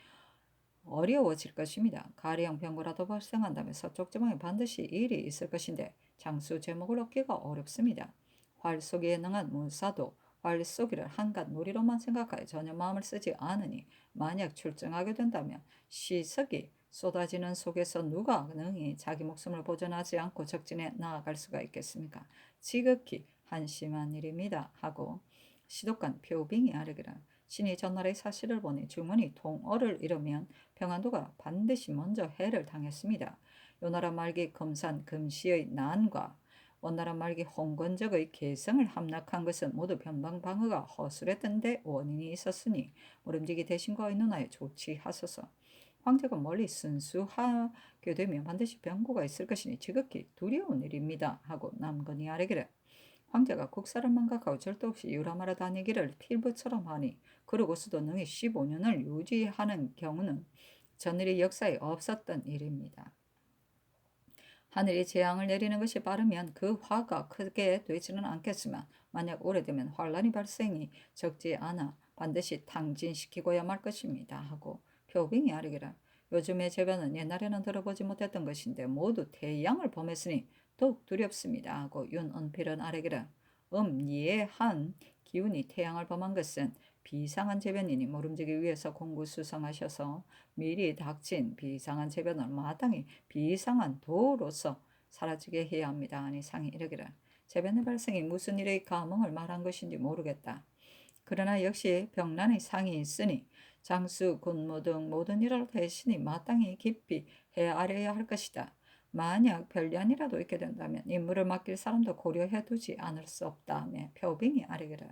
어려워질 것입니다. 가령 병고라도 발생한다면 서쪽 지방에 반드시 일이 있을 것인데 장수 제목을 얻기가 어렵습니다. 활 쏘기에 능한 문사도 활 쏘기를 한갓 놀이로만 생각하여 전혀 마음을 쓰지 않으니 만약 출정하게 된다면 시석이 쏟아지는 속에서 누가 능히 자기 목숨을 보존하지 않고 적진에 나아갈 수가 있겠습니까? 지극히 한심한 일입니다. 하고 시독관 표빙이 아뢰기를 신이 전날의 사실을 보니 주문이 통어를 이루면 평안도가 반드시 먼저 해를 당했습니다. 요나라 말기 금산 금시의 난과 원나라 말기 홍건적의 개성을 함락한 것은 모두 변방방어가 허술했던 데 원인이 있었으니 모름지기 대신과 의논하여 조치하소서. 황제가 멀리 순수하게 되면 반드시 병고가 있을 것이니 지극히 두려운 일입니다. 하고 남건이 아뢰기를 황제가 국사를 망각하고 절도 없이 유람하러 다니기를 필부처럼 하니 그러고서도 능히 15년을 유지하는 경우는 전일의 역사에 없었던 일입니다. 하늘이 재앙을 내리는 것이 빠르면 그 화가 크게 되지는 않겠지만 만약 오래되면 환란이 발생이 적지 않아 반드시 탕진시키고야 말 것입니다. 하고 표빙이 아뢰기를 요즘의 재변은 옛날에는 들어보지 못했던 것인데 모두 태양을 범했으니 더욱 두렵습니다. 하고 윤은필은 아뢰기를 예한 기운이 태양을 범한 것은 비상한 재변이니 모름지기 위해서 공부수성하셔서 미리 닥친 비상한 재변을 마땅히 비상한 도로서 사라지게 해야 합니다. 아니 상이 이르기를 재변의 발생이 무슨 일의 감흥을 말한 것인지 모르겠다. 그러나 역시 병난의 상이 있으니 장수, 군무 등 모든 일을 대신이 마땅히 깊이 헤아려야 할 것이다. 만약 변란이라도 있게 된다면 임무를 맡길 사람도 고려해두지 않을 수 없다며 표빙이 아뢰기를.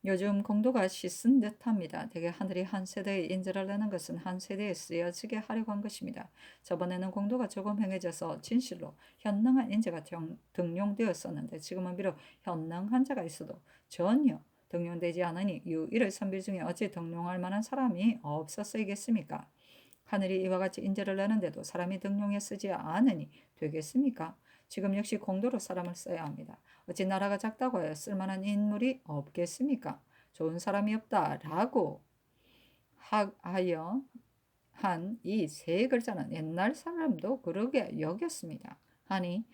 요즘 공도가 씻은 듯합니다. 대개 하늘이 한 세대의 인재를 내는 것은 한 세대에 쓰여지게 하려고 한 것입니다. 저번에는 공도가 조금 행해져서 진실로 현능한 인재가 등용되었었는데 지금은 비록 현능한 자가 있어도 전혀 등용되지 않으니 유일의 선비 중에 어찌 등용할 만한 사람이 없었으이겠습니까? 하늘이 이와 같이 인재를 내는데도 사람이 등용해 쓰지 않으니 되겠습니까? 지금 역시 공도로 사람을 써야 합니다. 어찌 나라가 작다고 하여 쓸만한 인물이 없겠습니까? 좋은 사람이 없다라고 하여 한 이 세 글자는 옛날 사람도 그러게 여겼습니다. 하니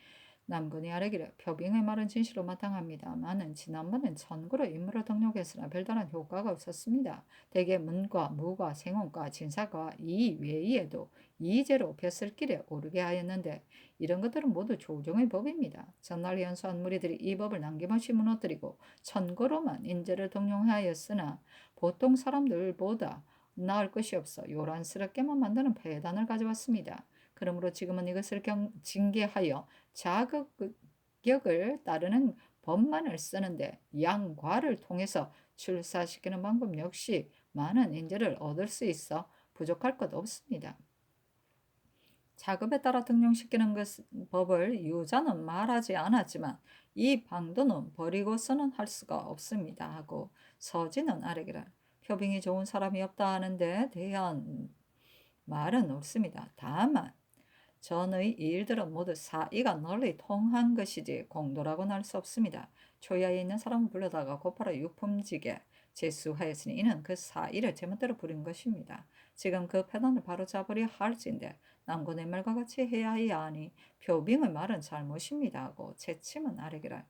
남군이 아뢰기를 표빙의 말은 진실로 마땅합니다마는 지난번엔 전구로 인물을 등록했으나 별다른 효과가 없었습니다. 대개 문과, 무과, 생원과, 진사과 이 외에도 이제로 벼슬길에 오르게 하였는데 이런 것들은 모두 조정의 법입니다. 전날 연수한 무리들이 이 법을 남김없이 무너뜨리고 천거로만 인재를 등용하였으나 보통 사람들보다 나을 것이 없어 요란스럽게만 만드는 폐단을 가져왔습니다. 그러므로 지금은 이것을 징계하여 자격을 따르는 법만을 쓰는데 양과를 통해서 출사시키는 방법 역시 많은 인재를 얻을 수 있어 부족할 것 없습니다. 자급에 따라 등용시키는 법을 유자는 말하지 않았지만 이 방도는 버리고서는 할 수가 없습니다 하고 서진은 아뢰기를. 표빙이 좋은 사람이 없다 하는데 대한 말은 없습니다. 다만 전의 일들은 모두 사이가 널리 통한 것이지 공도라고는 할 수 없습니다. 초야에 있는 사람을 불러다가 곧바로 유품직에 제수하였으니 이는 그 사이를 제멋대로 부린 것입니다. 지금 그 패단을 바로잡으려 할진데 남군의 말과 같이 해야 하니 표빙의 말은 잘못입니다 하고 채침은 아뢰기를.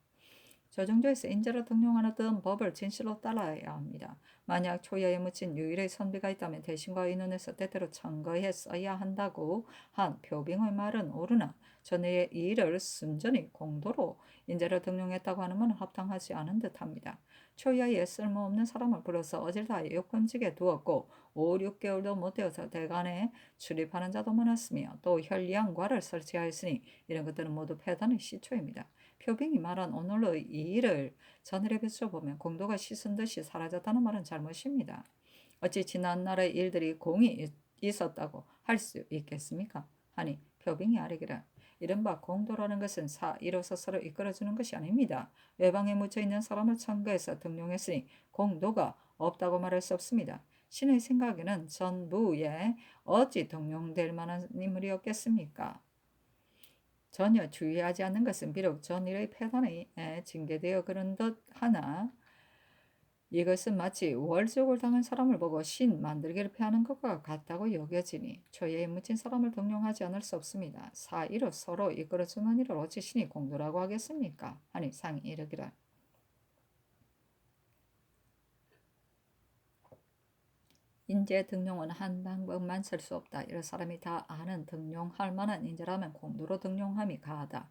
저 정도에서 인재를 등용하는 법을 진실로 따라야 합니다. 만약 초야에 묻힌 유일의 선비가 있다면 대신과 의논해서 때때로 청거해 써야 한다고 한 표빙의 말은 옳으나 전의 일을 순전히 공도로 인재를 등용했다고 하는 것은 합당하지 않은 듯합니다. 초야에 쓸모없는 사람을 불러서 어질다 요금직에 두었고 5, 6개월도 못 되어서 대관에 출입하는 자도 많았으며 또 현리양과를 설치하였으니 이런 것들은 모두 폐단의 시초입니다. 표빙이 말한 오늘의 이 일을 전일에 비춰보면 공도가 씻은 듯이 사라졌다는 말은 잘못입니다. 어찌 지난날의 일들이 공이 있었다고 할 수 있겠습니까? 하니 표빙이 아뢰기를. 이른바 공도라는 것은 사이로서 서로 이끌어주는 것이 아닙니다. 외방에 묻혀있는 사람을 청구해서 등용했으니 공도가 없다고 말할 수 없습니다. 신의 생각에는 전부에 어찌 등용될 만한 인물이 없겠습니까? 전혀 주의하지 않는 것은 비록 전일의 폐단에 징계되어 그런 듯 하나 이것은 마치 월족을 당한 사람을 보고 신 만들기를 패하는 것과 같다고 여겨지니 초예에 묻힌 사람을 등용하지 않을 수 없습니다. 사이로 서로 이끌어주는 일을 어찌 신이 공도라고 하겠습니까? 하니 상이 이르기를. 인재 등용은 한 방법만 쓸 수 없다. 이런 사람이 다 아는 등용할 만한 인재라면 공도로 등용함이 가하다.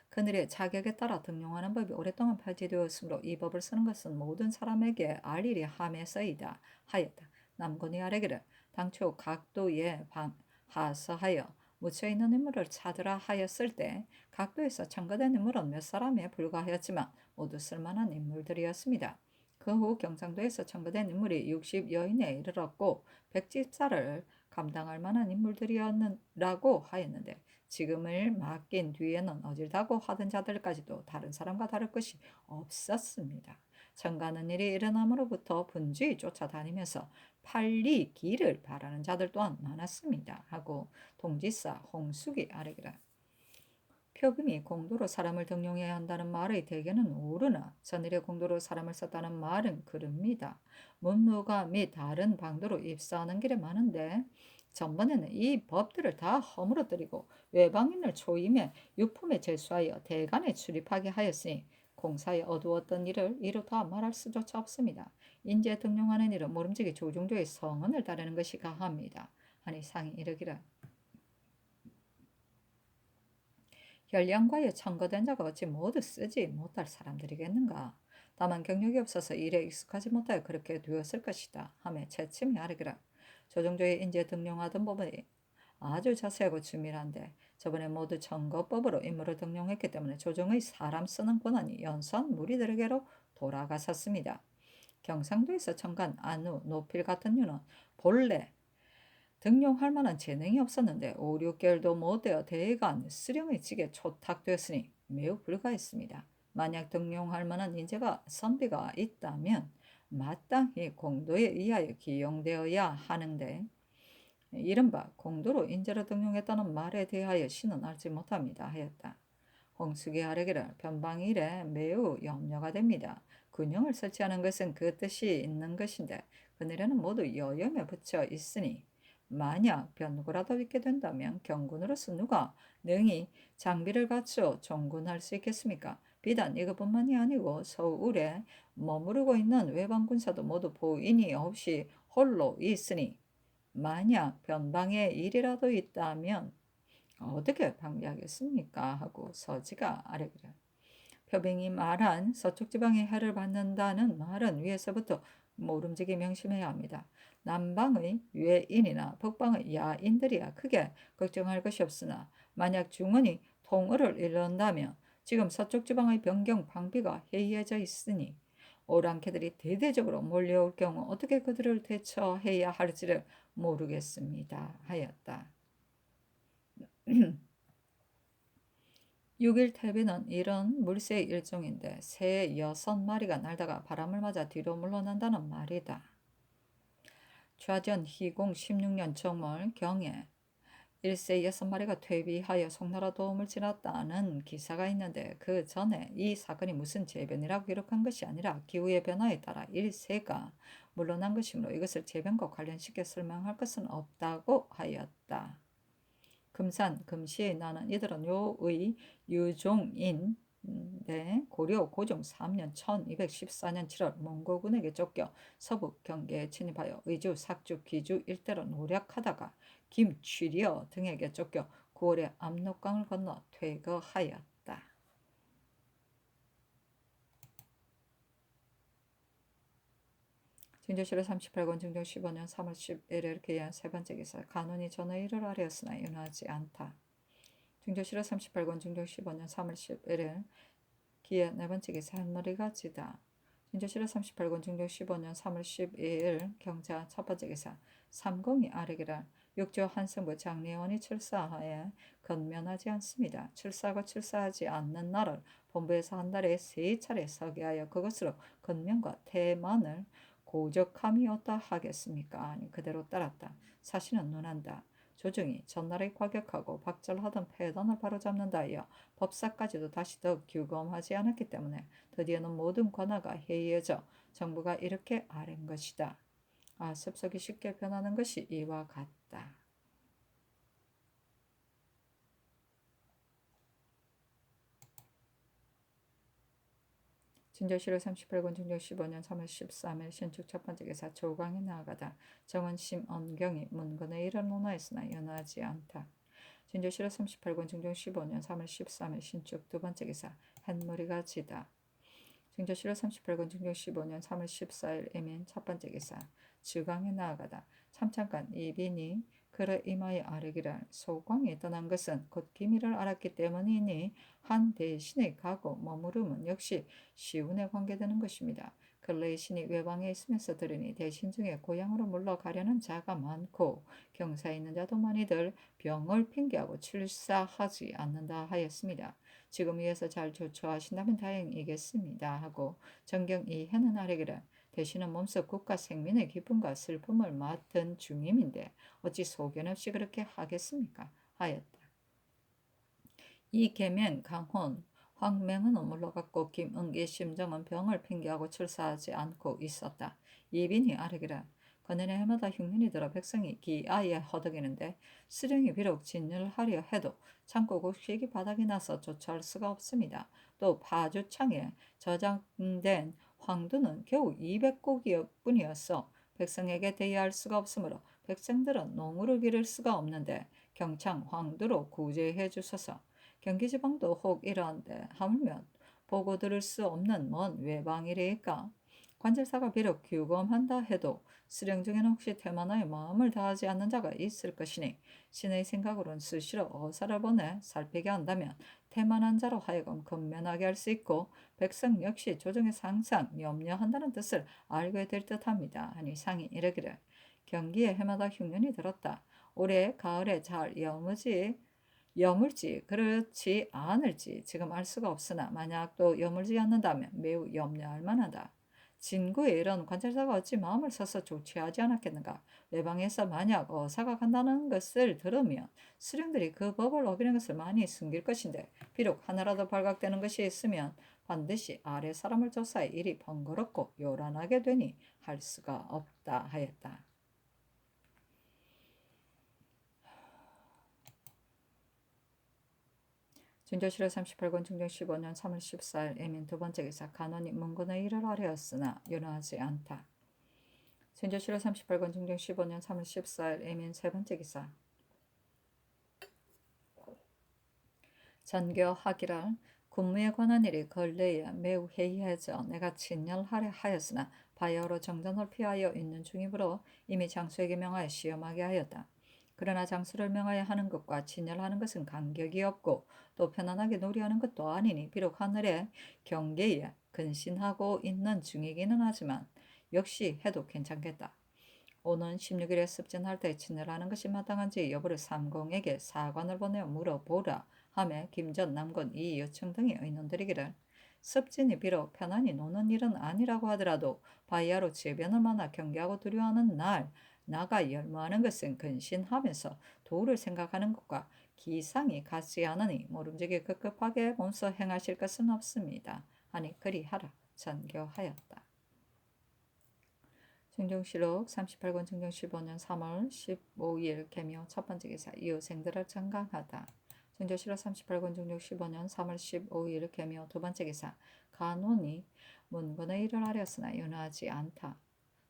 그들의 자격에 따라 등용하는 법이 오랫동안 발제되었으므로 이 법을 쓰는 것은 모든 사람에게 알 일이 함에서이다 하였다. 남군이 아뢰기를 당초 각도에 하서하여 묻혀있는 인물을 찾으라 하였을 때 각도에서 첨가된 인물은 몇 사람에 불과하였지만 모두 쓸만한 인물들이었습니다. 그 후 경상도에서 첨가된 인물이 60여인에 이르렀고 백집사를 감당할 만한 인물들이었느라고 하였는데 지금을 맡긴 뒤에는 어질다고 하던 자들까지도 다른 사람과 다를 것이 없었습니다. 정가는 일이 일어남으로부터 분주히 쫓아다니면서 빨리 길을 바라는 자들 또한 많았습니다. 하고 동지사 홍숙이 아뢰기를. 표빙이 공도로 사람을 등용해야 한다는 말의 대개는 옳으나 전일의 공도로 사람을 썼다는 말은 그릅니다. 문무가 및 다른 방도로 입사하는 길에 많은데 전번에는 이 법들을 다 허물어뜨리고 외방인을 초임해 유품에 제수하여 대간에 출입하게 하였으니 공사에 어두웠던 일을 이루다 말할 수조차 없습니다. 인재 등용하는 일은 모름지기 조종조의 성언을 따르는 것이 가합니다. 하니 상이 이르기를. 현량과에 청거된 자가 어찌 모두 쓰지 못할 사람들이겠는가. 다만 경력이 없어서 일에 익숙하지 못하여 그렇게 되었을 것이다. 하며 채침이 아뢰기라. 조정조의 인재 등용하던 법의 아주 자세하고 치밀한데 저번에 모두 청거법으로 임무를 등용했기 때문에 조정의 사람 쓰는 권한이 연수한 무리들에게로 돌아갔었습니다. 경상도에서 청간, 안우, 노필 같은 유는 본래 등용할 만한 재능이 없었는데 5, 6개월도 못 되어 대간 수령의 직에 초탁되었으니 매우 불가했습니다. 만약 등용할 만한 인재가 선비가 있다면 마땅히 공도에 의하여 기용되어야 하는데 이른바 공도로 인재를 등용했다는 말에 대하여 신은 알지 못합니다 하였다. 홍숙이 아래기를 변방일에 매우 염려가 됩니다. 군용을 설치하는 것은 그 뜻이 있는 것인데 그늘에는 모두 여염에 붙여 있으니 만약 변고라도 있게 된다면 경군으로서 누가 능히 장비를 갖추어 종군할 수 있겠습니까? 비단 이것뿐만이 아니고 서울에 머무르고 있는 외방군사도 모두 보인이 없이 홀로 있으니 만약 변방에 일이라도 있다면 어떻게 방비하겠습니까? 하고 서지가 아래기를 표빙이 말한 서쪽 지방의 해를 받는다는 말은 위에서부터 모름지기 명심해야 합니다. 남방의 외인이나 북방의 야인들이야 크게 걱정할 것이 없으나 만약 중원이 통을을 이룬다면 지금 서쪽 지방의 변경 방비가 해이해져 있으니 오랑캐들이 대대적으로 몰려올 경우 어떻게 그들을 대처해야 할지를 모르겠습니다. 하였다. 6일 태비는 이런 물새의 일종인데 새 6마리가 날다가 바람을 맞아 뒤로 물러난다는 말이다. 좌전 희공 16년 정월 경에 일새 6마리가 퇴비하여 송나라 도움을 지났다는 기사가 있는데 그 전에 이 사건이 무슨 재변이라고 기록한 것이 아니라 기후의 변화에 따라 일새가 물러난 것이므로 이것을 재변과 관련시켜 설명할 것은 없다고 하였다. 금산, 금시에 나는 이들은 요의 유종인 고려 고종 3년 1214년 7월 몽고군에게 쫓겨 서북 경계에 침입하여 의주, 삭주, 귀주 일대로 노략하다가 김취리어 등에게 쫓겨 9월에 압록강을 건너 퇴거하였다. 증조실록 38권 증조 15년 3월 11일 기한 세 번째 기사 간운이 전의 일을 아뢰었으나 윤하지 않다. 증조실록 38권 증조 15년 3월 11일 기한 네 번째 기사 한머리가 지다. 증조실록 38권 증조 15년 3월 12일 경자 첫 번째 기사 삼공이 아뢰기를 육조 한성부 장례원이 출사하에 건면하지 않습니다. 출사하고 출사하지 않는 날을 본부에서 한 달에 3차례 서게 하여 그것으로 건면과 태만을 고적함이었다 하겠습니까? 아니 그대로 따랐다. 사실은 논한다. 조정이 전날에 과격하고 박절하던 패단을 바로잡는다 하여 법사까지도 다시 더 규검하지 않았기 때문에 드디어는 모든 권하가 해이해져 정부가 이렇게 아랜 것이다. 습속이 쉽게 변하는 것이 이와 같다. 진조실록 38권 증조 15년 3월 13일 신축 첫 번째 기사 조광이 나아가다 정원심 언경이 문건의 일을 논하였으나 연하지 않다. 진조실록 38권 증조 15년 3월 13일 신축 두 번째 기사 햇머리가 지다. 증조실록 38권 증조 15년 3월 14일 이민 첫 번째 기사 주광에 나아가다 참참간 이빈이 그를 임하여 아뢰기를 소광이 떠난 것은 곧 기밀을 알았기 때문이니 한 대신의 가고 머무름은 역시 시운에 관계되는 것입니다. 근래의 신이 외방에 있으면서 들으니 대신 중에 고향으로 물러가려는 자가 많고 경사에 있는 자도 많이들 병을 핑계하고 출사하지 않는다 하였습니다. 지금 위에서 잘 조처하신다면 다행이겠습니다 하고 정경 이해는 아뢰기를 대신은 몸소 국가 생민의 기쁨과 슬픔을 맡은 중임인데 어찌 소견 없이 그렇게 하겠습니까? 하였다. 이 계명 강혼 황맹은은 물러갔고 김응기 심정은 병을 핑계하고 출사하지 않고 있었다. 이빈이 아뢰기를 그늘의 해마다 흉년이 들어 백성이 기아에 허덕이는데 수령이 비록 진열하려 해도 참고 곡식이 바닥이 나서 조처할 수가 없습니다. 또 파주창에 저장된 황두는 겨우 200곡이뿐이었어 백성에게 대여할 수가 없으므로 백성들은 농으로 기를 수가 없는데 경창 황두로 구제해 주소서. 경기지방도 혹 이러한데 하물며 보고 들을 수 없는 먼 외방이리까. 관제사가 비록 규범한다 해도 수령 중에는 혹시 태만하여 마음을 다하지 않는 자가 있을 것이니 신의 생각으로는 수시로 어사를 보내 살피게 한다면 태만한 자로 하여금 근면하게 할 수 있고 백성 역시 조정에서 항상 염려한다는 뜻을 알게 될 듯합니다. 하니 상이 이르기를 경기에 해마다 흉년이 들었다. 올해 가을에 잘 여물지 그렇지 않을지 지금 알 수가 없으나 만약 또 여물지 않는다면 매우 염려할 만하다. 진구에 이런 관찰사가 어찌 마음을 써서 조치하지 않았겠는가. 외방에서 만약 어사가 간다는 것을 들으면 수령들이 그 법을 어기는 것을 많이 숨길 것인데 비록 하나라도 발각되는 것이 있으면 반드시 아래 사람을 조사해 일이 번거롭고 요란하게 되니 할 수가 없다 하였다. 준조실록 38권 중종 15년 3월 14일 애민 두 번째 기사 간원이 문군의 일을 하려였으나 윤허하지 않다. 준조실록 38권 중종 15년 3월 14일 애민 세 번째 기사 전교하기를 군무에 관한 일이 근래에 매우 해이해져 내가 진열하려 하였으나 바야흐로 정전을 피하여 있는 중이므로 이미 장수에게 명하여 시험하게 하였다. 그러나 장수를 명하여 하는 것과 진열하는 것은 간격이 없고 또 편안하게 놀이하는 것도 아니니 비록 하늘의 경계에 근신하고 있는 중이기는 하지만 역시 해도 괜찮겠다. 오는 16일에 습진할 때 진열하는 것이 마땅한지 여부를 삼공에게 사관을 보내어 물어보라 하며 김전, 남건, 이 여청 등이 의논드리기를 습진이 비록 편안히 노는 일은 아니라고 하더라도 바이아로 제변을 만나 경계하고 두려워하는 날 나가 열무하는 것은 근신하면서 도를 생각하는 것과 기상이 같지 않으니 모름지기 급급하게 몸소 행하실 것은 없습니다. 하니 그리하라 전교하였다. 중종실록 38권 중종 15년 3월 15일 개묘 첫 번째 기사 이후생들을 청강하다. 중조실록 38권 중종 15년 3월 15일 개묘 두 번째 기사 간원이 문건의 일을 하렸으나 윤허하지 않다.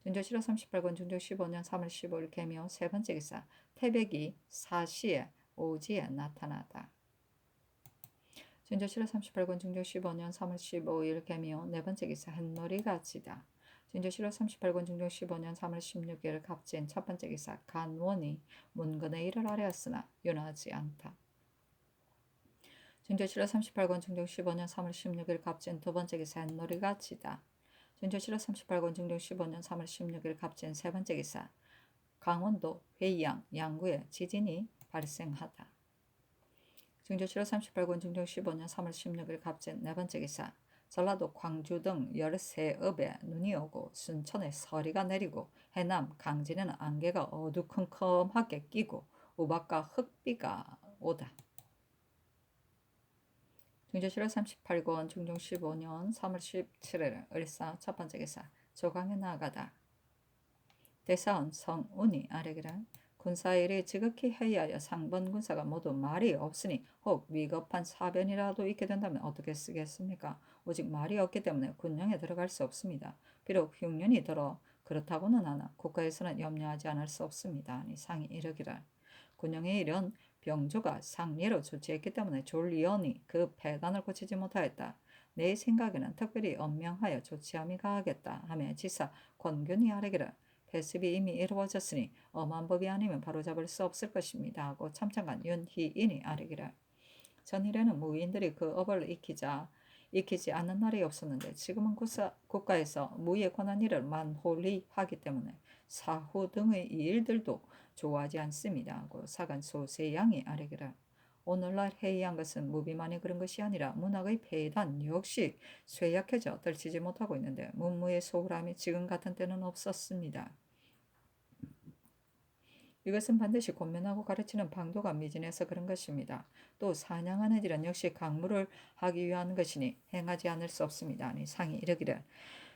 중조실록 38권 중종 15년 3월 15일 개묘 세 번째 기사 태백이 사시에 오지에 나타나다. 중조실록 38권 중종 15년 3월 15일 개묘 네 번째 기사 햇놀이가 지다. 준조실록 38권 중종 15년 3월 16일 갑진 첫 번째 기사 간원이 문건의 일을 하려였으나 윤허하지 않다. 준조실록 38권 중종 15년 3월 16일 갑진 두 번째 기사 햇놀이가 지다. 준조실록 38권 중종 15년 3월 16일 갑진 세 번째 기사 강원도 회양 양구에 지진이 발생하다. 중조실록 38권 중종 15년 3월 16일 갑진 네 번째 기사 전라도 광주 등 13읍에 눈이 오고 순천에 서리가 내리고 해남 강진에는 안개가 어두컴컴하게 끼고 우박과 흙비가 오다. 중조실록 38권 중종 15년 3월 17일 을사 첫 번째 기사 조강에 나아가다. 대사원 성운이 아래기를 군사일이 지극히 해이하여 상번 군사가 모두 말이 없으니 혹 위급한 사변이라도 있게 된다면 어떻게 쓰겠습니까? 오직 말이 없기 때문에 군령에 들어갈 수 없습니다. 비록 흉년이 들어 그렇다고는 하나 국가에서는 염려하지 않을 수 없습니다. 아니 상이 이르기를 군령의 일은 병조가 상례로 조치했기 때문에 졸리언이 그 폐단을 고치지 못하였다. 내 생각에는 특별히 엄명하여 조치함이 가하겠다 하며 지사 권균이 아뢰기를 배습이 이미 이루어졌으니 엄한 법이 아니면 바로잡을 수 없을 것입니다 하고 참찬관 윤희인이 아뢰기를 전일에는 무인들이 그 업을 익히지 않는 날이 없었는데 지금은 국가에서 무에 관한 일을 만홀히 하기 때문에 사후 등의 일들도 좋아하지 않습니다 하고 사관 소세양이 아뢰기를 오늘날 해이한 것은 무비만이 그런 것이 아니라 문학의 폐단 역시 쇠약해져 떨치지 못하고 있는데 문무의 소홀함이 지금 같은 때는 없었습니다. 이것은 반드시 권면하고 가르치는 방도가 미진해서 그런 것입니다. 또 사냥하는 일은 역시 강물을 하기 위한 것이니 행하지 않을 수 없습니다. 아니 상이 이르기를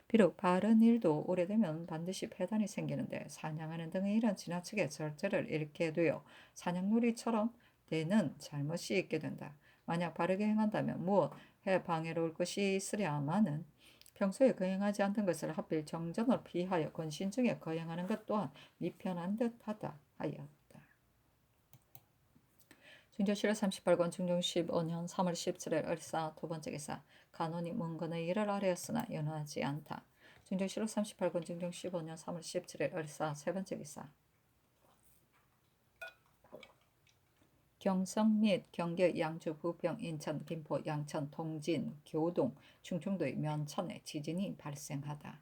비록 바른 일도 오래되면 반드시 폐단이 생기는데 사냥하는 등의 일은 지나치게 절제를 잃게 되어 사냥놀이처럼 되는 잘못이 있게 된다. 만약 바르게 행한다면 무엇 해 방해로 올 것이 있으랴마는 평소에 거행하지 않던 것을 하필 정전을 피하여 근신 중에 거행하는 것 또한 미편한 듯하다 하였다. 중조실록 38권 중종 15년 3월 17일 을사 두 번째 기사 간원이 문건의 일을 아뢰었으나 윤허하지 않다. 중정 7월 38권 중정 15년 3월 17일 을사 세 번째 기사. 경성 및 경기 양주 부평 인천 김포 양천 동진 교동 충청도의 면천에 지진이 발생하다.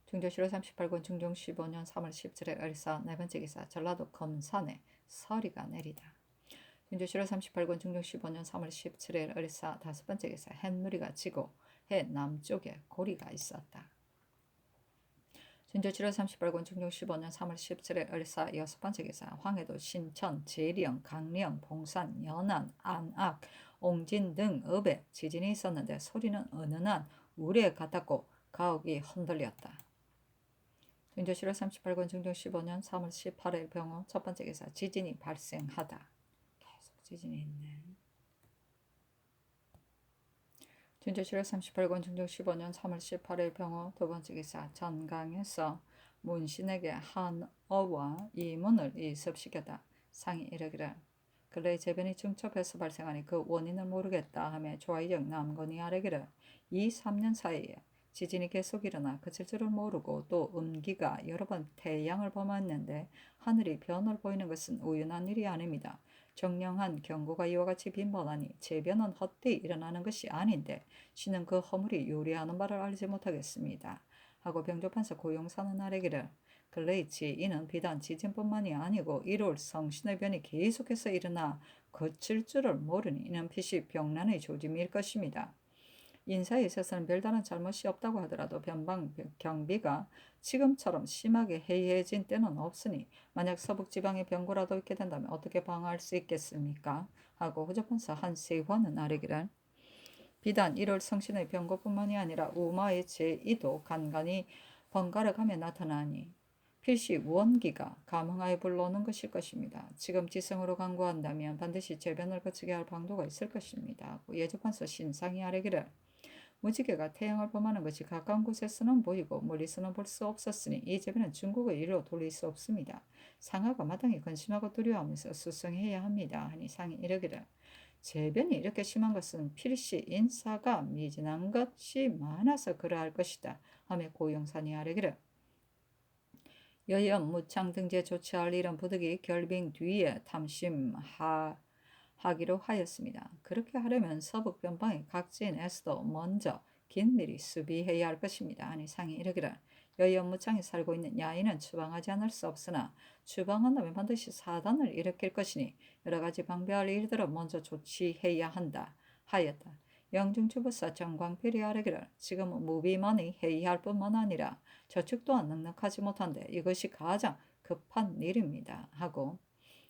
중정 7월 38권 중정 15년 3월 17일 을사 네 번째 기사. 전라도 검산에 서리가 내리다. 중정 7월 38권 중정 15년 3월 17일 을사 다섯 번째 기사. 햇무리가 지고 해 남쪽에 고리가 있었다. 중정 7월 38권 중정 15년 3월 17일 을사 여섯 번째 기사. 황해도 신천, 재령, 강령, 봉산, 연안, 안악, 옹진 등 읍에 지진이 있었는데 소리는 은은한 우레 같았고 가옥이 흔들렸다. 중정 7월 38권 중정 15년 3월 18일 병호 첫 번째 기사. 지진이 발생하다. 계속 지진이 있네. 중정 7월 38권 중정 15년 3월 18일 병호 두 번째 기사. 전강에서 문신에게 한어와 이문을 이습시켰다. 상이 이르기를 근래 재변이 중첩해서 발생하니 그 원인을 모르겠다 하며 조아이적 남건이 아뢰기를 이 3년 사이에 지진이 계속 일어나 그칠 줄을 모르고 또 음기가 여러 번 태양을 범하였는데 하늘이 변을 보이는 것은 우연한 일이 아닙니다. 정령한 경고가 이와 같이 빈번하니 재변은 헛되이 일어나는 것이 아닌데 신은 그 허물이 요리하는 바를 알지 못하겠습니다. 하고 병조판서 고용사는 아뢰기를 근래의 지인은 비단 지진뿐만이 아니고 이룰 성신의 변이 계속해서 일어나 거칠 줄을 모르니 이는 필시 병난의 조짐일 것입니다. 인사에 있어서는 별다른 잘못이 없다고 하더라도 변방 경비가 지금처럼 심하게 해이해진 때는 없으니 만약 서북지방에 병고라도 있게 된다면 어떻게 방어할 수 있겠습니까? 하고 후조판서 한세환은 아뢰기를 비단 1월 성신의 병고뿐만이 아니라 우마의 제2도 간간히 번갈아가며 나타나니 필시 원기가 감흥하여 불러오는 것일 것입니다. 지금 지성으로 강구한다면 반드시 재변을 거치게 할 방도가 있을 것입니다. 예조판서 신상이 아뢰기를 무지개가 태양을 범하는 것이 가까운 곳에서는 보이고 멀리서는 볼 수 없었으니 이 재변은 중국의 일로 돌릴 수 없습니다. 상하가 마땅히 근심하고 두려워하면서 수성해야 합니다. 하니 상이 이르기를 재변이 이렇게 심한 것은 필시 인사가 미진한 것이 많아서 그러할 것이다. 하며 고용산이 아뢰기를 여연 무창 등재 조치할 일은 부득이 결빙 뒤에 탐심하기로 하였습니다. 그렇게 하려면 서북 변방의 각지인에서도 먼저 긴밀히 수비해야 할 것입니다. 아니 상이 이르기를 여연 무창에 살고 있는 야인은 추방하지 않을 수 없으나 추방한다면 반드시 사단을 일으킬 것이니 여러 가지 방비할 일들을 먼저 조치해야 한다 하였다. 영중주부사 정광필이 아뢰기를 지금은 무비만이 회의할 뿐만 아니라 저축 또한 넉넉하지 못한데 이것이 가장 급한 일입니다. 하고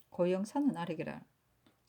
고영사는 아뢰기를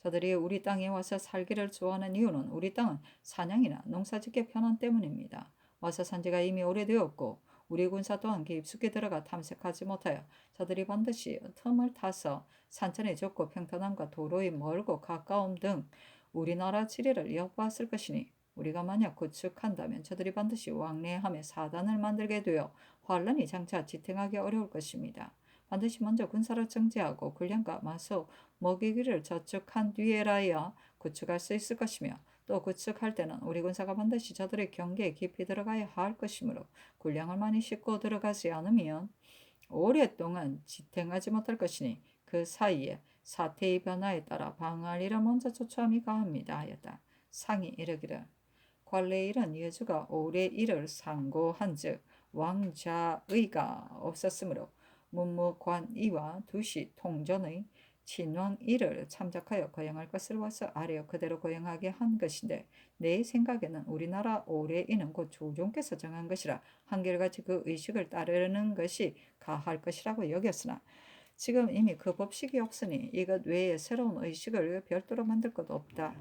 저들이 우리 땅에 와서 살기를 좋아하는 이유는 우리 땅은 사냥이나 농사짓기 편한 때문입니다. 와서 산 지가 이미 오래되었고 우리 군사 또한 깊숙이 들어가 탐색하지 못하여 저들이 반드시 틈을 타서 산천이 좁고 평탄함과 도로이 멀고 가까움 등 우리나라 지리를 엿보았을 것이니 우리가 만약 구축한다면 저들이 반드시 왕래하며 사단을 만들게 되어 환란이 장차 지탱하기 어려울 것입니다. 반드시 먼저 군사를 정지하고 군량과 마소, 먹이기를 저축한 뒤에라야 구축할 수 있을 것이며 또 구축할 때는 우리 군사가 반드시 저들의 경계에 깊이 들어가야 할 것이므로 군량을 많이 싣고 들어가지 않으면 오랫동안 지탱하지 못할 것이니 그 사이에 사태의 변화에 따라 방어할 일을 먼저 조처함이 가합니다 하였다. 상이 이르기를 관례 일은 예주가 오래 일을 상고한즉 왕자의가 없었으므로 문무관이와 두시 통전의 친왕 일을 참작하여 거행할 것을 와서 아래어 그대로 거행하게 한 것인데 내 생각에는 우리나라 오래인은 곧 조종께서 정한 것이라 한결같이 그 의식을 따르는 것이 가할 것이라고 여겼으나 지금 이미 그 법식이 없으니 이것 외에 새로운 의식을 별도로 만들 것도 없다.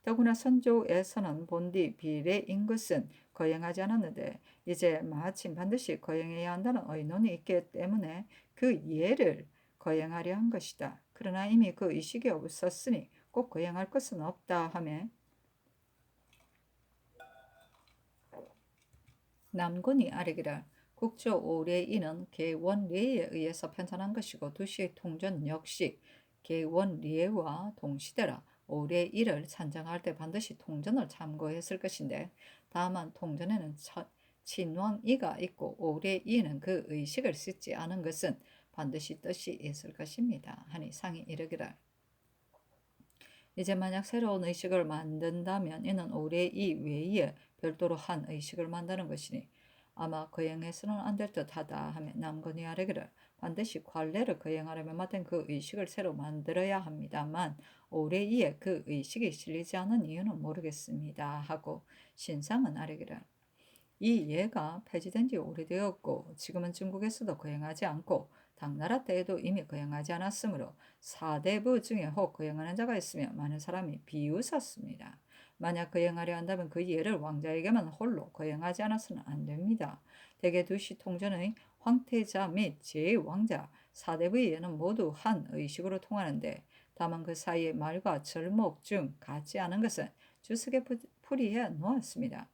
더구나 선조에서는 본디 비례인 것은 거행하지 않았는데 이제 마침 반드시 거행해야 한다는 의논이 있기 때문에 그 예를 거행하려 한 것이다. 그러나 이미 그 의식이 없었으니 꼭 거행할 것은 없다 하며 남군이 아뢰기를 국조 오례인은 계원례에 의해서 편찬한 것이고 두시의 통전 역시 계원례와 동시대라 오례일을 찬장할 때 반드시 통전을 참고했을 것인데 다만 통전에는 친왕이가 있고 오래이는 그 의식을 씻지 않은 것은 반드시 뜻이 있을 것입니다. 하니 상이 이르기를 이제 만약 새로운 의식을 만든다면 이는 오래이 외에 별도로 한 의식을 만드는 것이니 아마 거행해서는 안 될 듯하다 하며 남건이 아뢰기를 반드시 관례를 거행하려면 맡은 그 의식을 새로 만들어야 합니다만 오래이에 그 의식이 실리지 않은 이유는 모르겠습니다 하고 신상은 아뢰기를 이 예가 폐지된 지 오래되었고 지금은 중국에서도 거행하지 않고 당나라 때에도 이미 거행하지 않았으므로 사대부 중에 혹 거행하는 자가 있으면 많은 사람이 비웃었습니다. 만약 거행하려 한다면 그 예를 왕자에게만 홀로 거행하지 않아서는 안 됩니다. 대개 두시 통전의 황태자 및 제1왕자 사대부의 예는 모두 한 의식으로 통하는데 다만 그 사이에 말과 절목 중 같지 않은 것은 주석에 풀이해 놓았습니다.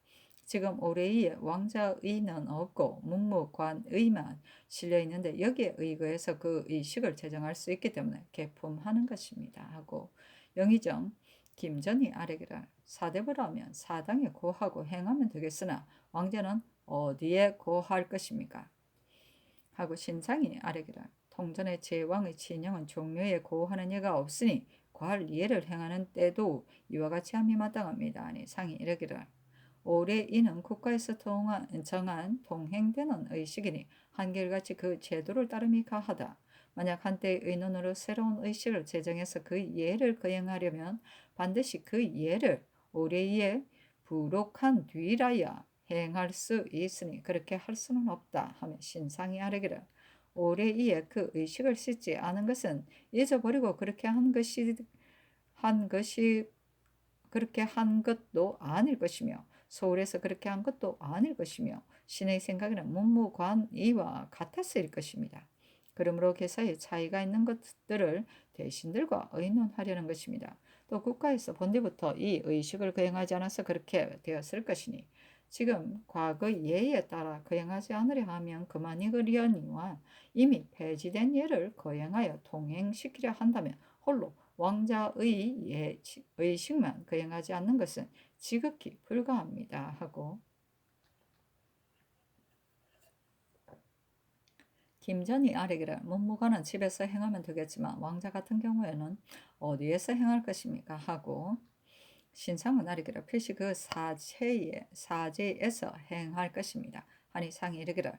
지금 올해의 왕자의는 없고 문무관의만 실려있는데 여기에 의거해서 그 의식을 제정할 수 있기 때문에 개품하는 것입니다. 하고 영의정 김전이 아뢰기를 사대부라면 사당에 고하고 행하면 되겠으나 왕자는 어디에 고할 것입니까? 하고 신상이 아뢰기를 통전의 제왕의 친형은 종묘에 고하는 예가 없으니 고할 예를 행하는 때도 이와 같이 함이 마땅합니다. 아니 상이 이르기를 올해 이는 국가에서 정한 통행되는 의식이니 한결같이 그 제도를 따름이 가하다. 만약 한때의 의논으로 새로운 의식을 제정해서 그 예를 거행하려면 반드시 그 예를 올해에 부록한 뒤라야 행할 수 있으니 그렇게 할 수는 없다 하며 신상이 아뢰기를 올해에 그 의식을 씻지 않은 것은 잊어버리고 그렇게 한 것이 그렇게 한 것도 아닐 것이며 서울에서 그렇게 한 것도 아닐 것이며 신의 생각에는 문무관이와 같았을 것입니다. 그러므로 개사에 차이가 있는 것들을 대신들과 의논하려는 것입니다. 또 국가에서 본디부터 이 의식을 거행하지 않아서 그렇게 되었을 것이니 지금 과거의 예에 따라 거행하지 않으려 하면 그만이그리하니와 이미 폐지된 예를 거행하여 통행시키려 한다면 홀로 왕자의 의식만 거행하지 않는 것은 지극히 불가합니다. 하고 김전이 아뢰기를 문무관은 집에서 행하면 되겠지만 왕자 같은 경우에는 어디에서 행할 것입니까? 하고 신상은 아뢰기를 필시 그 사제에서 행할 것입니다. 하니 상이 이르기를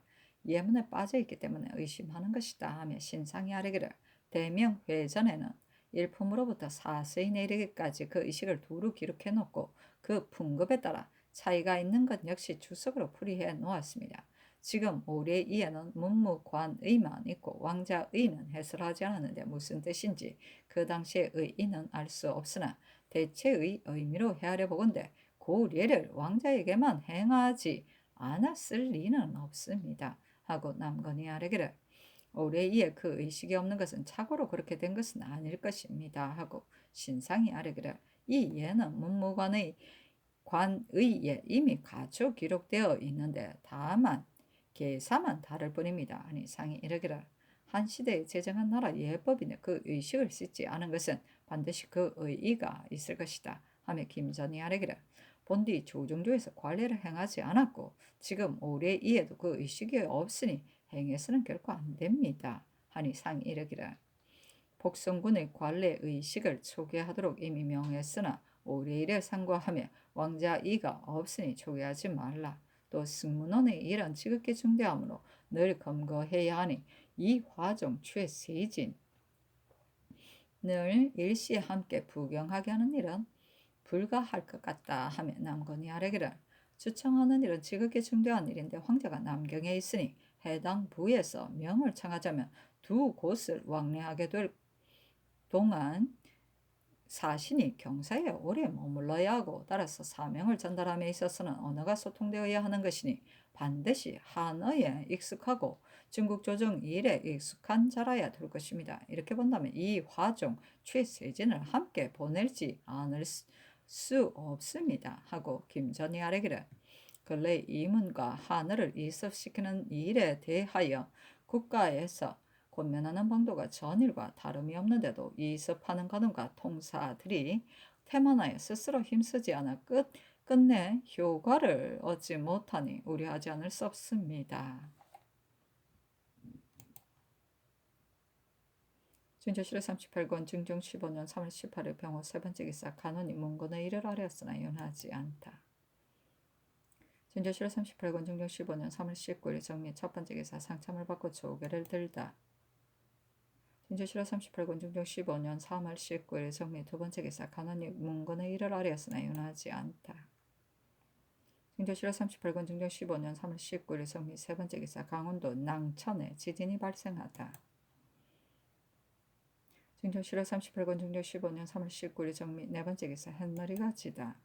예문에 빠져있기 때문에 의심하는 것이다 하며 신상이 아뢰기를 대명회전에는 일품으로부터 사세인에 이르기까지 그 의식을 두루 기록해 놓고 그 풍급에 따라 차이가 있는 것 역시 주석으로 풀이해 놓았습니다. 지금 올해이에는 문무관의만 있고 왕자의는 해설하지 않았는데 무슨 뜻인지 그 당시의 의의는 알 수 없으나 대체의 의미로 헤아려 보건대 고례를 왕자에게만 행하지 않았을 리는 없습니다. 하고 남건이 아뢰기를 올해이에 그 의식이 없는 것은 착오로 그렇게 된 것은 아닐 것입니다. 하고 신상이 아뢰기를 이 예는 문무관의 관의에 이미 가초 기록되어 있는데 다만 계사만 다를 뿐입니다. 아니 상이 이르기를 한 시대에 제정한 나라 예법인데 그 의식을 씻지 않은 것은 반드시 그 의의가 있을 것이다. 하며 김전이 아뢰기를 본디 조정조에서 관례를 행하지 않았고 지금 올해이에도 그 의식이 없으니 행해서는 결코 안 됩니다. 하니 상이 이르기를 복성군의 관례 의식을 초기하도록 이미 명했으나 올해일에 상고하며 왕자 이가 없으니 초기하지 말라. 또 승문원의 일은 지극히 중대하므로 늘 검거해야 하니 이 화종 최세진 늘 일시에 함께 부경하게 하는 일은 불가할 것 같다 하며 남건이 아뢰기를 주청하는 일은 지극히 중대한 일인데 황제가 남경에 있으니 해당 부에서 명을 청하자면 두 곳을 왕래하게 될 동안 사신이 경사에 오래 머물러야 하고 따라서 사명을 전달함에 있어서는 언어가 소통되어야 하는 것이니 반드시 한어에 익숙하고 중국 조정 일에 익숙한 자라야 될 것입니다. 이렇게 본다면 이 화종 최세진을 함께 보낼지 않을 수 없습니다. 하고 김전이 아뢰기를 근래 이문과 한어를 이습시키는 일에 대하여 국가에서 권면하는 방도가 전일과 다름이 없는데도 이습하는 관원과 통사들이 태만하여 스스로 힘쓰지 않아 끝내 효과를 얻지 못하니 우려하지 않을 수 없습니다. 진조실에 38권 증정 15년 3월 18일 병호 세 번째 기사 간원이 문건의 일을 아뢰었으나 윤하지 않다. 진조실에 38권 증정 15년 3월 19일 정리 첫 번째 기사 상참을 받고 조개를 들다. 진조실에 38권 증정 15년 3월 19일 정리 두 번째 기사 간원이 문건의 일을 아뢰었으나 윤하지 않다. 진조실에 38권 증정 15년 3월 19일 정리 세 번째 기사 강원도 낭천에 지진이 발생하다. 증정실화 38권 증정 15년 3월 19일 정미 네 번째 기사 햇머리가 지다.